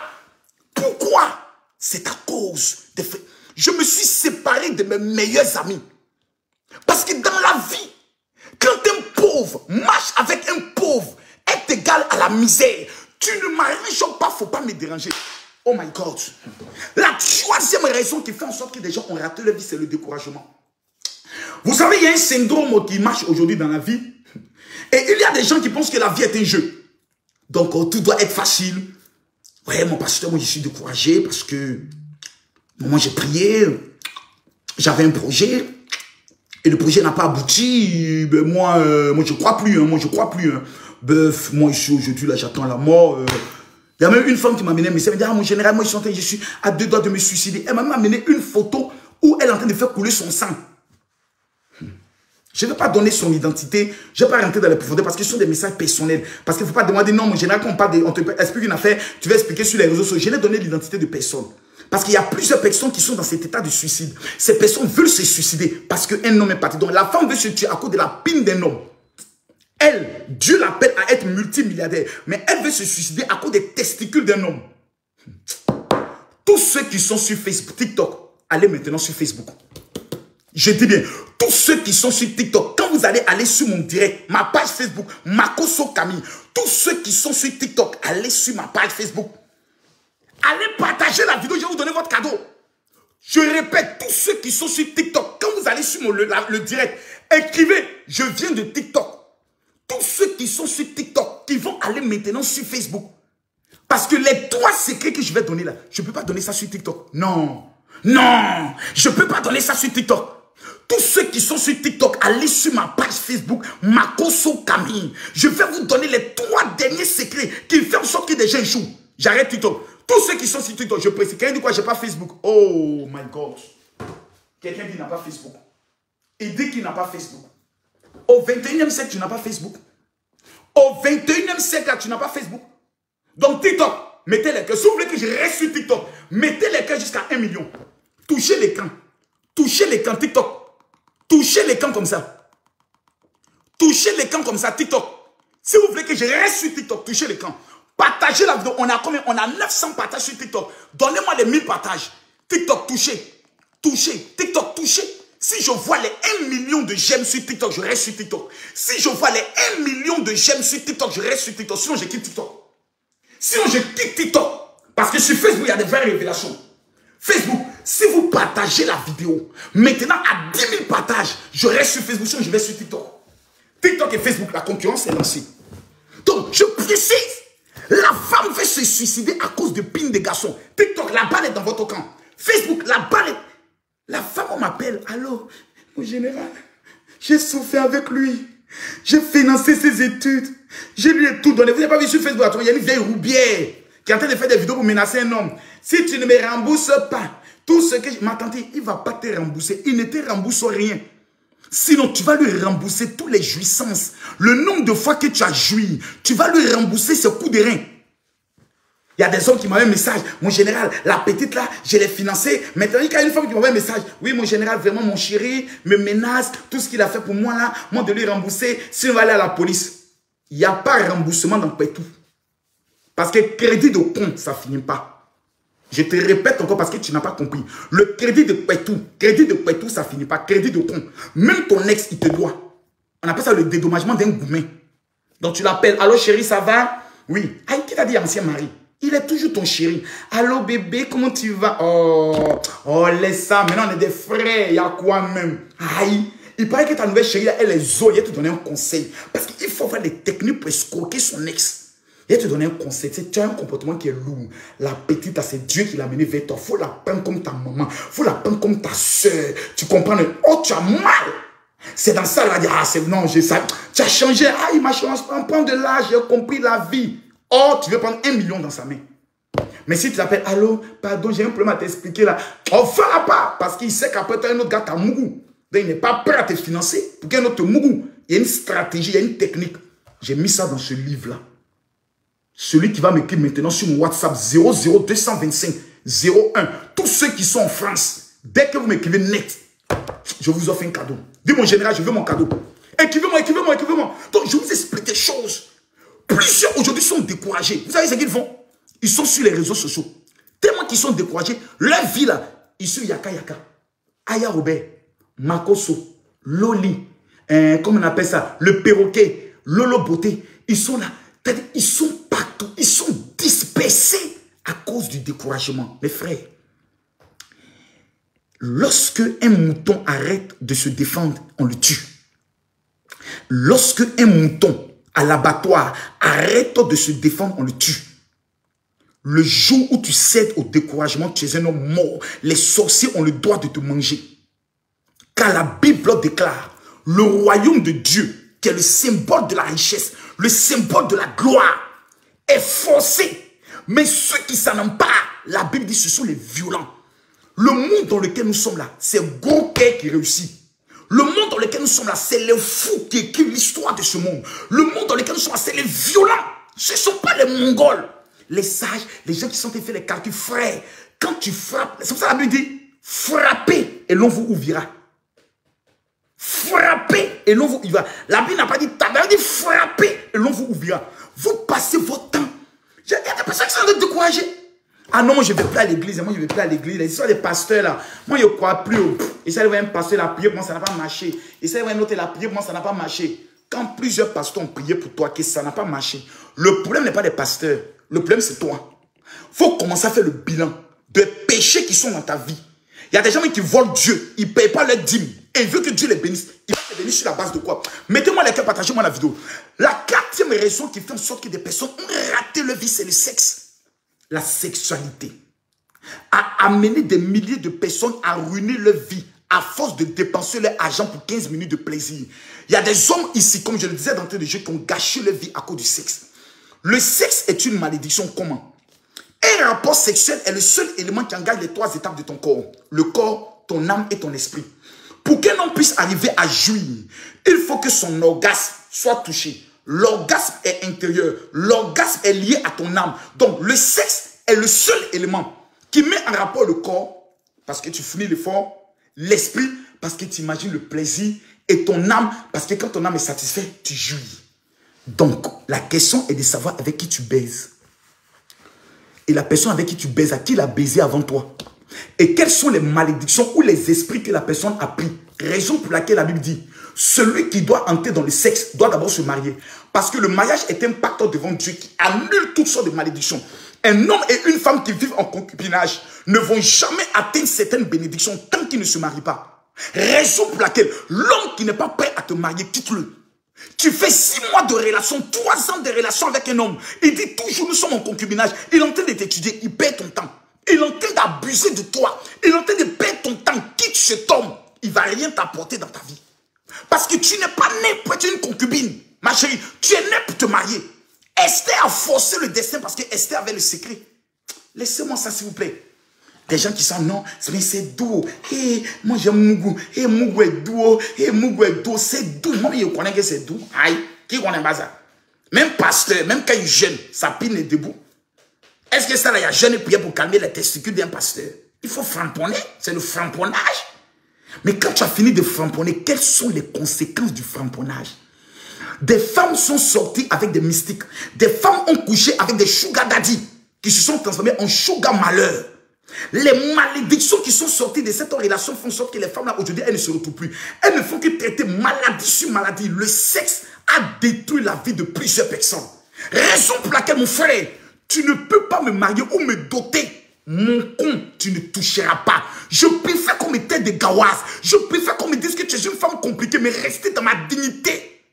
Pourquoi? C'est à cause des faits. Je me suis séparé de mes meilleurs amis. Parce que dans la vie, quand un pauvre marche avec un pauvre, est égal à la misère. Tu ne m'arranges pas, il ne faut pas me déranger. Oh my God. La troisième raison qui fait en sorte que des gens ont raté leur vie, c'est le découragement. Vous savez, il y a un syndrome qui marche aujourd'hui dans la vie. Et il y a des gens qui pensent que la vie est un jeu. Donc, tout doit être facile. Ouais, mon pasteur, moi, je suis découragé parce que moi, j'ai prié. J'avais un projet. Et le projet n'a pas abouti. Ben, moi, je ne crois plus. Moi, je crois plus. Bœuf, moi, ici, aujourd'hui, là, j'attends la mort. Il y a même une femme qui m'a amené un message. Elle m'a dit, ah, mon général, moi, je suis à 2 doigts de me suicider. Elle m'a même amené une photo où elle est en train de faire couler son sang. Je ne vais pas donner son identité. Je ne vais pas rentrer dans les profondeurs parce que ce sont des messages personnels. Parce qu'il ne faut pas demander, non, mon général, quand on parle on te explique une affaire, tu vas expliquer sur les réseaux sociaux. Je n'ai donné l'identité de personne. Parce qu'il y a plusieurs personnes qui sont dans cet état de suicide. Ces personnes veulent se suicider parce qu'un homme est parti. Donc la femme veut se tuer à cause de la pine d'un homme. Elle, Dieu l'appelle à être multimilliardaire. Mais elle veut se suicider à cause des testicules d'un homme. Tous ceux qui sont sur Facebook, TikTok, allez maintenant sur Facebook. Je dis bien, tous ceux qui sont sur TikTok, quand vous allez aller sur mon direct, ma page Facebook, Makoso Camille, tous ceux qui sont sur TikTok, allez sur ma page Facebook. Allez partager la vidéo, je vais vous donner votre cadeau. Je répète, tous ceux qui sont sur TikTok, quand vous allez sur le direct, écrivez, je viens de TikTok. Tous ceux qui sont sur TikTok, qui vont aller maintenant sur Facebook. Parce que les 3 secrets que je vais donner là, je ne peux pas donner ça sur TikTok. Non, non, je ne peux pas donner ça sur TikTok. Tous ceux qui sont sur TikTok, allez sur ma page Facebook, Makoso Camille. Je vais vous donner les 3 derniers secrets qui font en sorte que des gens jouent. J'arrête TikTok. Tous ceux qui sont sur TikTok, je précise. Quelqu'un dit quoi? Je n'ai pas Facebook. Oh my God. Quelqu'un dit qu'il n'a pas Facebook. Il dit qu'il n'a pas Facebook. Au 21e siècle, tu n'as pas Facebook. Au 21e siècle, tu n'as pas Facebook. Donc TikTok, mettez les cœurs. Si vous voulez que je reste sur TikTok, mettez les cœurs jusqu'à 1 million. Touchez l'écran. Touchez l'écran TikTok. Touchez l'écran comme ça. Touchez l'écran comme ça, TikTok. Si vous voulez que je reste sur TikTok, touchez l'écran. Partagez la vidéo. On a combien? On a 900 partages sur TikTok. Donnez-moi les 1000 partages. TikTok, touchez. Touchez. TikTok, touchez. Si je vois les 1 million de j'aime sur TikTok, je reste sur TikTok. Si je vois les 1 million de j'aime sur TikTok, je reste sur TikTok. Sinon, je quitte TikTok. Sinon, je quitte TikTok. Parce que sur Facebook, il y a des vraies révélations. Facebook, si vous partagez la vidéo, maintenant à 10 000 partages, je reste sur Facebook, sinon je vais sur TikTok. TikTok et Facebook, la concurrence est lancée. Donc, je précise, la femme veut se suicider à cause de pine des garçons. TikTok, la balle est dans votre camp. Facebook, la balle est... La femme, on m'appelle. Allô, mon général, j'ai souffert avec lui. J'ai financé ses études. Je lui ai tout donné. Vous n'avez pas vu sur Facebook, il y a une vieille roubière qui est en train de faire des vidéos pour menacer un homme. Si tu ne me rembourses pas, Tout ce que... Ma tante, il ne va pas te rembourser. Il ne te rembourse rien. Sinon, tu vas lui rembourser toutes les jouissances. Le nombre de fois que tu as joui, tu vas lui rembourser ce coup de rein. Il y a des hommes qui m'envoient un message. Mon général, la petite là, je l'ai financée. Maintenant, il y a une femme qui m'envoie un message. Oui, mon général, vraiment, mon chéri me menace. Tout ce qu'il a fait pour moi là, moi de lui rembourser. Si on va aller à la police, il n'y a pas de remboursement dans Pétou. Parce que crédit de con, ça ne finit pas. Je te répète encore parce que tu n'as pas compris. Le crédit de Pétou, ça ne finit pas. Crédit de con. Même ton ex, il te doit. On appelle ça le dédommagement d'un gourmet. Donc tu l'appelles. Allô chérie, ça va? Oui. Aïe, qui t'a dit ancien mari? Il est toujours ton chéri. Allô bébé, comment tu vas? Oh, laisse ça. Maintenant, on est des frères. Il y a quoi même? Aïe. Il paraît que ta nouvelle chérie, elle est zo. Il va te donner un conseil. Parce qu'il faut faire des techniques pour escroquer son ex. Il va te donner un conseil. Tu as un comportement qui est lourd. La petite, c'est Dieu qui l'a menée vers toi. Il faut la prendre comme ta maman. Il faut la prendre comme ta soeur. Tu comprends? Oh, tu as mal. C'est dans ça, là. Ah, c'est non, j'ai ça. Tu as changé. Ah, il m'a changé. On prend de l'âge. J'ai compris la vie. Oh, tu veux prendre 1 million dans sa main. Mais si tu l'appelles, allô, pardon, j'ai un problème à t'expliquer là. On ne va pas. Parce qu'il sait qu'après, tu as un autre gars, tu as Mougou. Donc, il n'est pas prêt à te financer pour qu'un autre Mougou. Il y a une stratégie, il y a une technique. J'ai mis ça dans ce livre-là. Celui qui va m'écrire maintenant sur mon WhatsApp 00225 01. Tous ceux qui sont en France, dès que vous m'écrivez net, je vous offre un cadeau. Dis mon général, je veux mon cadeau. Écrivez-moi, écrivez-moi, écrivez-moi. Donc, je vous explique des choses. Plusieurs aujourd'hui sont découragés. Vous savez ce qu'ils font? Ils sont sur les réseaux sociaux. Tellement qu'ils sont découragés. Leur vie là, ils sont Yaka Yaka, Aya Robert, Makoso, Loli, comment on appelle ça? Le perroquet, Lolo Beauté. Ils sont là. Ils sont partout. Ils sont dispersés à cause du découragement. Mes frères, lorsque un mouton arrête de se défendre, on le tue. Lorsque un mouton à l'abattoir arrête de se défendre, on le tue. Le jour où tu cèdes au découragement, tu es un homme mort. Les sorciers ont le droit de te manger. Car la Bible déclare, le royaume de Dieu, qui est le symbole de la richesse, le symbole de la gloire, est forcé. Mais ceux qui s'en emparent, la Bible dit, ce sont les violents. Le monde dans lequel nous sommes là, c'est Goké qui réussit. Le monde dans lequel nous sommes là, c'est les fous qui écrivent l'histoire de ce monde. Le monde dans lequel nous sommes là, c'est les violents. Ce ne sont pas les Mongols. Les sages, les gens qui sont fait les calculs, frère, quand tu frappes, c'est pour ça que la Bible dit, frappez et l'on vous ouvrira. Frappez et l'on vous ouvrira. La Bible n'a pas dit tabac, elle dit frappez et l'on vous ouvrira. Vous passez votre temps. Il y a des personnes qui sont découragées. Ah non, moi je ne vais plus à l'église, moi je ne vais plus à l'église. Les histoires des pasteurs là, moi je ne crois plus. Essaye de voir un pasteur, la prière pour moi ça n'a pas marché. Essaye de voir un autre, la prière pour moi ça n'a pas marché. Quand plusieurs pasteurs ont prié pour toi, que ça n'a pas marché. Le problème n'est pas des pasteurs. Le problème, c'est toi. Il faut commencer à faire le bilan des péchés qui sont dans ta vie. Il y a des gens qui volent Dieu. Ils ne payent pas leur dîme. Et ils veulent que Dieu les bénisse. Il va te bénir sur la base de quoi? Mettez-moi les cœurs, partagez-moi la vidéo. La 4e raison qui fait en sorte que des personnes ont raté leur vie, c'est le sexe. La sexualité a amené des milliers de personnes à ruiner leur vie à force de dépenser leur argent pour 15 minutes de plaisir. Il y a des hommes ici, comme je le disais d'entrée de jeu, qui ont gâché leur vie à cause du sexe. Le sexe est une malédiction. Comment? Un rapport sexuel est le seul élément qui engage les 3 étapes de ton corps. Le corps, ton âme et ton esprit. Pour qu'un homme puisse arriver à jouir, il faut que son orgasme soit touché. L'orgasme est intérieur. L'orgasme est lié à ton âme. Donc, le sexe est le seul élément qui met en rapport le corps, parce que tu finis l'effort, l'esprit, parce que tu imagines le plaisir, et ton âme, parce que quand ton âme est satisfaite, tu jouis. Donc, la question est de savoir avec qui tu baises. Et la personne avec qui tu baises, à qui il a baisé avant toi. Et quelles sont les malédictions ou les esprits que la personne a pris. Raison pour laquelle la Bible dit, celui qui doit entrer dans le sexe doit d'abord se marier. Parce que le mariage est un pacte devant Dieu qui annule toutes sortes de malédictions. Un homme et une femme qui vivent en concubinage ne vont jamais atteindre certaines bénédictions tant qu'ils ne se marient pas. Raison pour laquelle l'homme qui n'est pas prêt à te marier, quitte-le. Tu fais 6 mois de relation, 3 ans de relation avec un homme. Il dit toujours, nous sommes en concubinage. Il est en train de t'étudier, il perd ton temps. Il est en train d'abuser de toi. Il est en train de perdre ton temps. Quitte cet homme, il ne va rien t'apporter dans ta vie. Parce que tu n'es pas né pour être une concubine. Ma chérie, tu es né pour te marier. Esther a forcé le destin parce que Esther avait le secret. Laissez-moi ça, s'il vous plaît. Des gens qui sont non, c'est doux. Hey, moi j'aime Mougou. Hey, Mougou est doux. Hey, Mougou est doux. C'est doux. Moi, je connais que c'est doux. Aïe, qui connaît pas ça? Même pasteur, même quand il jeûne, sa pine est debout. Est-ce que ça, là, il y a jeûne prière pour calmer les testicules d'un pasteur? Il faut framponner. C'est le framponnage. Mais quand tu as fini de framponner, quelles sont les conséquences du framponnage? Des femmes sont sorties avec des mystiques. Des femmes ont couché avec des sugar daddy qui se sont transformés en sugar malheur. Les malédictions qui sont sorties de cette relation font en sorte que les femmes là aujourd'hui, elles ne se retrouvent plus. Elles ne font que traiter maladie sur maladie. Le sexe a détruit la vie de plusieurs personnes. Raison pour laquelle, mon frère, tu ne peux pas me marier ou me doter. Mon con, tu ne toucheras pas. Je préfère qu'on me traite de gawaz. Je préfère qu'on me dise que tu es une femme compliquée, mais rester dans ma dignité.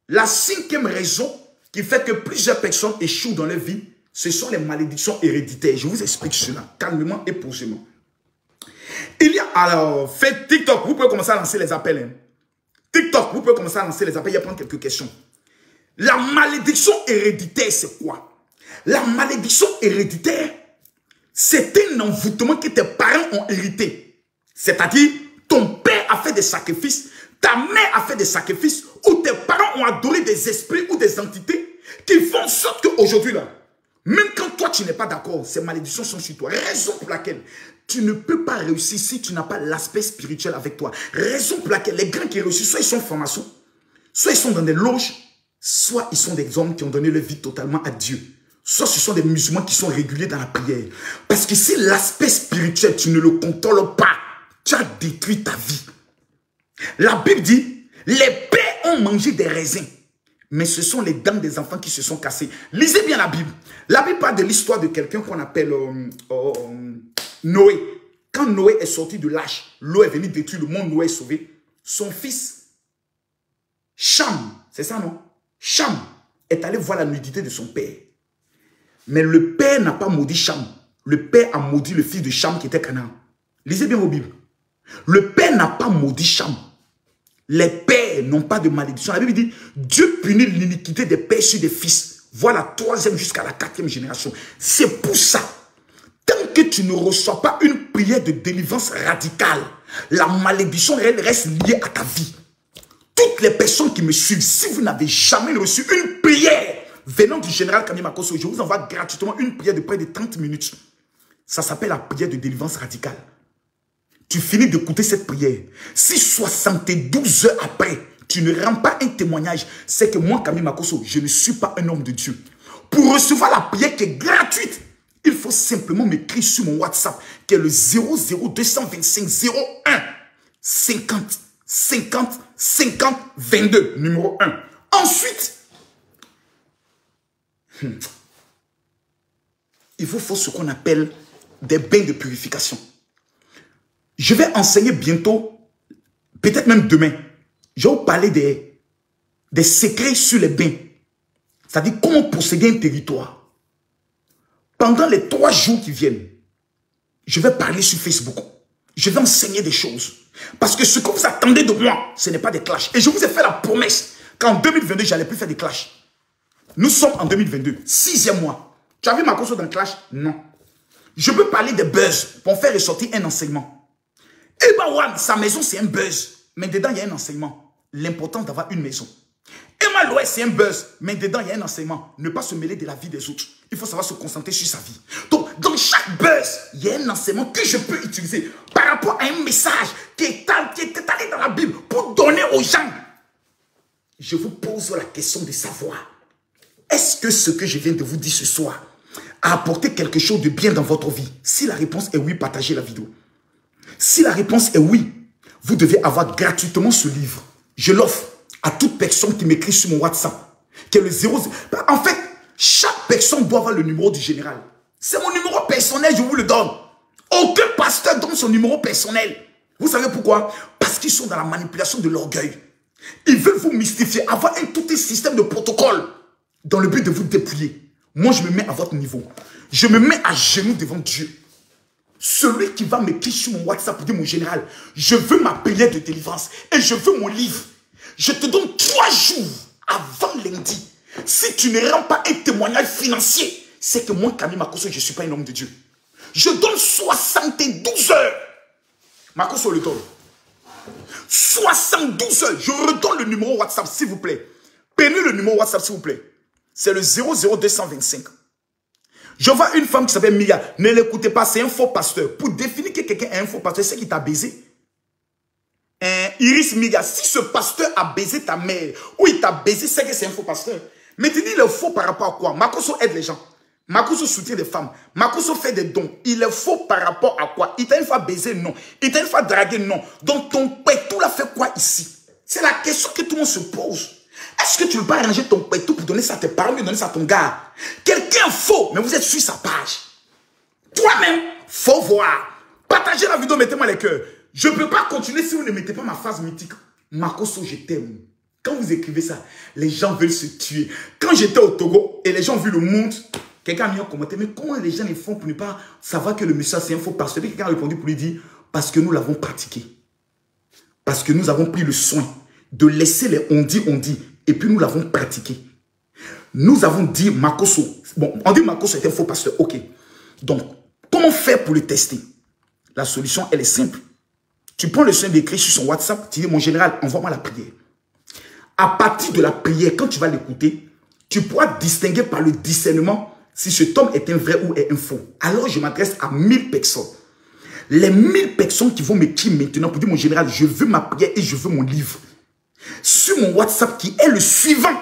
La cinquième raison qui fait que plusieurs personnes échouent dans leur vie, ce sont les malédictions héréditaires. Je vous explique cela calmement et posément. Il y a alors, fait TikTok, vous pouvez commencer à lancer les appels. Hein. TikTok, vous pouvez commencer à lancer les appels, il y a prendre quelques questions. La malédiction héréditaire, c'est quoi? La malédiction héréditaire, c'est un envoûtement que tes parents ont hérité. C'est-à-dire, ton père a fait des sacrifices, ta mère a fait des sacrifices, ou tes parents ont adoré des esprits ou des entités qui font en sorte qu'aujourd'hui, là, même quand toi, tu n'es pas d'accord, ces malédictions sont sur toi. Raison pour laquelle tu ne peux pas réussir si tu n'as pas l'aspect spirituel avec toi. Raison pour laquelle les grands qui réussissent, soit ils sont en formation, soit ils sont dans des loges, soit ils sont des hommes qui ont donné leur vie totalement à Dieu. Soit ce sont des musulmans qui sont réguliers dans la prière. Parce que si l'aspect spirituel, tu ne le contrôles pas, tu as détruit ta vie. La Bible dit, les pères ont mangé des raisins. Mais ce sont les dents des enfants qui se sont cassés. Lisez bien la Bible. La Bible parle de l'histoire de quelqu'un qu'on appelle Noé. Quand Noé est sorti de l'arche, l'eau est venue détruire le monde, Noé est sauvé. Son fils, Cham, c'est ça non? Cham est allé voir la nudité de son père. Mais le père n'a pas maudit Cham. Le père a maudit le fils de Cham qui était Canaan. Lisez bien vos Bibles. Le père n'a pas maudit Cham. Les pères n'ont pas de malédiction. La Bible dit, Dieu punit l'iniquité des pères sur des fils. Voilà, 3e jusqu'à la 4e génération. C'est pour ça, tant que tu ne reçois pas une prière de délivrance radicale, la malédiction reste liée à ta vie. Toutes les personnes qui me suivent, si vous n'avez jamais reçu une prière venant du général Kami Makosso, je vous envoie gratuitement une prière de près de 30 minutes. Ça s'appelle la prière de délivrance radicale. Tu finis d'écouter cette prière. Si 72 heures après, tu ne rends pas un témoignage, c'est que moi, Kami Makosso, je ne suis pas un homme de Dieu. Pour recevoir la prière qui est gratuite, il faut simplement m'écrire sur mon WhatsApp, qui est le 00225 01 50 50 50 22, numéro 1. Ensuite, il vous faut ce qu'on appelle des bains de purification. Je vais enseigner bientôt, peut-être même demain, je vais vous parler des secrets sur les bains. C'est-à-dire comment posséder un territoire. Pendant les 3 jours qui viennent, je vais parler sur Facebook. Je vais enseigner des choses. Parce que ce que vous attendez de moi, ce n'est pas des clashs. Et je vous ai fait la promesse qu'en 2022, je n'allais plus faire des clashs. Nous sommes en 2022, 6e mois. Tu as vu ma cause dans le clash? Non. Je veux parler des buzz pour faire ressortir un enseignement. Eba Wan, sa maison, c'est un buzz. Mais dedans, il y a un enseignement. L'important d'avoir une maison. Emma Loé, c'est un buzz. Mais dedans, il y a un enseignement. Ne pas se mêler de la vie des autres. Il faut savoir se concentrer sur sa vie. Donc, dans chaque buzz, il y a un enseignement que je peux utiliser par rapport à un message qui est allé dans la Bible pour donner aux gens. Je vous pose la question de savoir. Est-ce que ce que je viens de vous dire ce soir a apporté quelque chose de bien dans votre vie? Si la réponse est oui, partagez la vidéo. Si la réponse est oui, vous devez avoir gratuitement ce livre. Je l'offre à toute personne qui m'écrit sur mon WhatsApp, qui est le 00. En fait, chaque personne doit avoir le numéro du général. C'est mon numéro personnel, je vous le donne. Aucun pasteur donne son numéro personnel. Vous savez pourquoi? Parce qu'ils sont dans la manipulation de l'orgueil. Ils veulent vous mystifier, avoir tout un système de protocole dans le but de vous dépouiller. Moi, je me mets à votre niveau. Je me mets à genoux devant Dieu. Celui qui va m'écrire sur mon WhatsApp pour dire, mon général, je veux ma prière de délivrance et je veux mon livre. Je te donne 3 jours avant lundi. Si tu ne rends pas un témoignage financier, c'est que moi, Kami Makosso, je ne suis pas un homme de Dieu. Je donne 72 heures. Marcos le donne. 72 heures. Je redonne le numéro WhatsApp, s'il vous plaît. Prenez le numéro WhatsApp, s'il vous plaît. C'est le 00225. Je vois une femme qui s'appelle Mia. Ne l'écoutez pas, c'est un faux pasteur. Pour définir que quelqu'un est un faux pasteur, c'est qui t'a baisé. Iris Miga, si ce pasteur a baisé ta mère, ou il t'a baisé, c'est que c'est un faux pasteur. Mais tu dis le faux par rapport à quoi? Makoso aide les gens. Makoso soutient les femmes. Makoso fait des dons. Il est faux par rapport à quoi? Il t'a une fois baisé? Non. Il t'a une fois dragué? Non. Donc ton pétou l'a fait quoi ici? C'est la question que tout le monde se pose. Est-ce que tu ne veux pas arranger ton pétou pour donner ça à tes parents, mais donner ça à ton gars? Quelqu'un faux, mais vous êtes sur sa page. Toi-même, faut voir. Partagez la vidéo, mettez-moi les cœurs. Je ne peux pas continuer si vous ne mettez pas ma phrase mythique. Makoso, je t'aime. Quand vous écrivez ça, les gens veulent se tuer. Quand j'étais au Togo et les gens ont vu le monde, quelqu'un a mis un commentaire, mais comment les gens les font pour ne pas savoir que le monsieur c'est un faux pasteur? Quelqu'un a répondu pour lui dire, parce que nous l'avons pratiqué. Parce que nous avons pris le soin de laisser les on dit, et puis nous l'avons pratiqué. Nous avons dit Makoso. Bon, on dit Makoso est un faux pasteur, ok. Donc, comment faire pour le tester? La solution, elle est simple. Tu prends le soin d'écrire sur son WhatsApp, tu dis, mon général, envoie-moi la prière. À partir de la prière, quand tu vas l'écouter, tu pourras distinguer par le discernement si cet homme est un vrai ou est un faux. Alors, je m'adresse à 1000 personnes. Les 1000 personnes qui vont m'écrire maintenant pour dire, mon général, je veux ma prière et je veux mon livre. Sur mon WhatsApp qui est le suivant,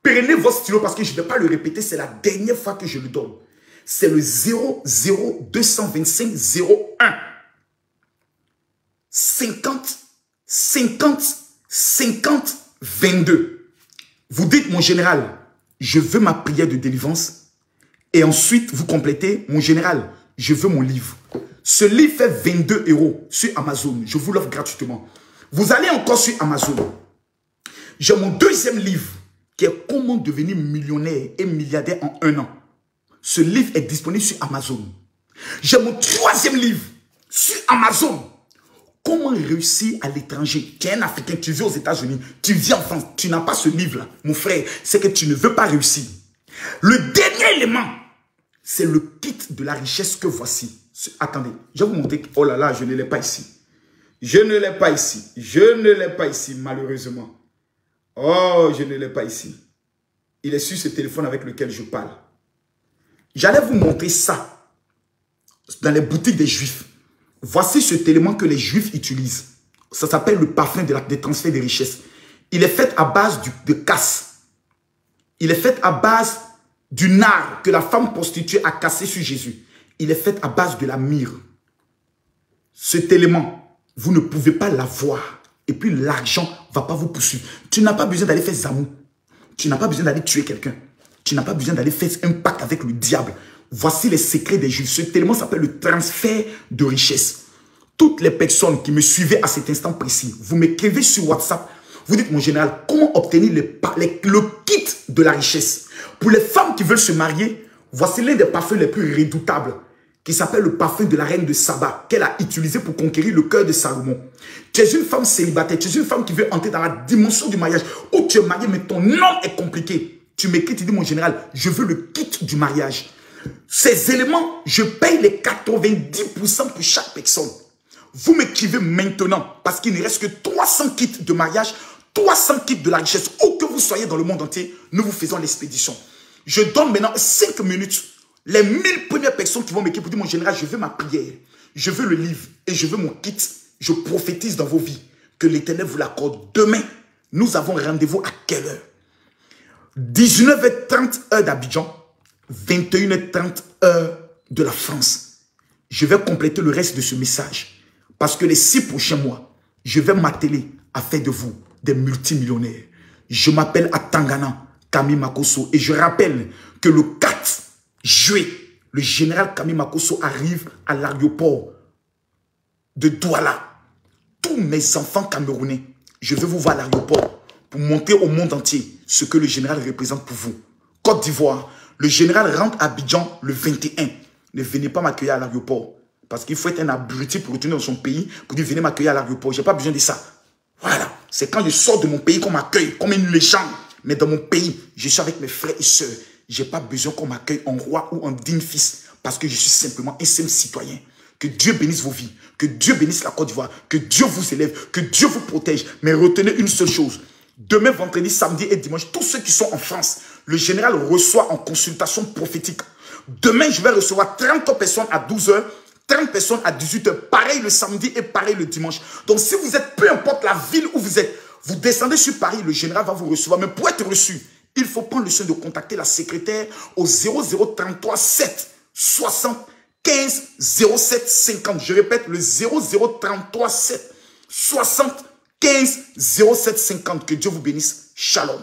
prenez votre stylo parce que je ne vais pas le répéter, c'est la dernière fois que je le donne. C'est le 00225 01 50 50 50 22. Vous dites, mon général, je veux ma prière de délivrance. Et ensuite, vous complétez, mon général, je veux mon livre. Ce livre fait 22 € sur Amazon. Je vous l'offre gratuitement. Vous allez encore sur Amazon. J'ai mon deuxième livre qui est comment devenir millionnaire et milliardaire en 1 an. Ce livre est disponible sur Amazon. J'ai mon troisième livre sur Amazon. Comment réussir à l'étranger? Tu es un Africain, tu vis aux États-Unis, tu vis en France, tu n'as pas ce livre-là. Mon frère, c'est que tu ne veux pas réussir. Le dernier élément, c'est le kit de la richesse que voici. Attendez, je vais vous montrer. Oh là là, je ne l'ai pas ici. Je ne l'ai pas ici. Je ne l'ai pas ici, malheureusement. Oh, je ne l'ai pas ici. Il est sur ce téléphone avec lequel je parle. J'allais vous montrer ça dans les boutiques des Juifs. Voici cet élément que les Juifs utilisent. Ça s'appelle le parfum des transferts de richesses. Il est fait à base de casse. Il est fait à base du nard que la femme prostituée a cassé sur Jésus. Il est fait à base de la myrrhe. Cet élément, vous ne pouvez pas l'avoir. Et puis l'argent ne va pas vous poursuivre. Tu n'as pas besoin d'aller faire zamou. Tu n'as pas besoin d'aller tuer quelqu'un. Tu n'as pas besoin d'aller faire un pacte avec le diable. Voici les secrets des Juifs. Cet élément s'appelle le transfert de richesse. Toutes les personnes qui me suivaient à cet instant précis, vous m'écrivez sur WhatsApp, vous dites, mon général, comment obtenir le kit de la richesse? Pour les femmes qui veulent se marier, voici l'un des parfums les plus redoutables, qui s'appelle le parfum de la reine de Saba, qu'elle a utilisé pour conquérir le cœur de Salomon. Tu es une femme célibataire, tu es une femme qui veut entrer dans la dimension du mariage, où tu es marié, mais ton nom est compliqué. Tu m'écris, tu dis, mon général, je veux le kit du mariage. Ces éléments, je paye les 90% pour chaque personne. Vous m'écrivez maintenant, parce qu'il ne reste que 300 kits de mariage, 300 kits de la richesse. Où que vous soyez dans le monde entier, nous vous faisons l'expédition. Je donne maintenant 5 minutes. Les 1000 premières personnes qui vont m'écrire pour dire, mon général, je veux ma prière, je veux le livre et je veux mon kit. Je prophétise dans vos vies que l'Éternel vous l'accorde. Demain, nous avons rendez-vous à quelle heure? 19h30 heure d'Abidjan, 21h30 heure de la France. Je vais compléter le reste de ce message. Parce que les 6 prochains mois, je vais m'atteler à faire de vous des multimillionnaires. Je m'appelle Atangana Kami Makoso. Et je rappelle que le 4 juillet, le général Kami Makoso arrive à l'aéroport de Douala. Tous mes enfants camerounais, je vais vous voir à l'aéroport pour montrer au monde entier ce que le général représente pour vous. Côte d'Ivoire, le général rentre à Abidjan le 21. Ne venez pas m'accueillir à l'aéroport. Parce qu'il faut être un abruti pour retourner dans son pays, pour dire, venez m'accueillir à l'aéroport. Je n'ai pas besoin de ça. Voilà. C'est quand je sors de mon pays qu'on m'accueille comme une légende. Mais dans mon pays, je suis avec mes frères et sœurs. Je n'ai pas besoin qu'on m'accueille en roi ou en digne fils. parce que je suis simplement un simple citoyen. Que Dieu bénisse vos vies, que Dieu bénisse la Côte d'Ivoire, que Dieu vous élève, que Dieu vous protège. Mais retenez une seule chose. Demain, vendredi, samedi et dimanche, tous ceux qui sont en France, le général reçoit en consultation prophétique. Demain, je vais recevoir 30 personnes à 12 h, 30 personnes à 18 h. Pareil le samedi et pareil le dimanche. Donc, si vous êtes, peu importe la ville où vous êtes, vous descendez sur Paris, le général va vous recevoir. Mais pour être reçu, il faut prendre le soin de contacter la secrétaire au 0033 7 60 15 07 50. Je répète, le 0033 7 60 15 07 50. Que Dieu vous bénisse. Shalom.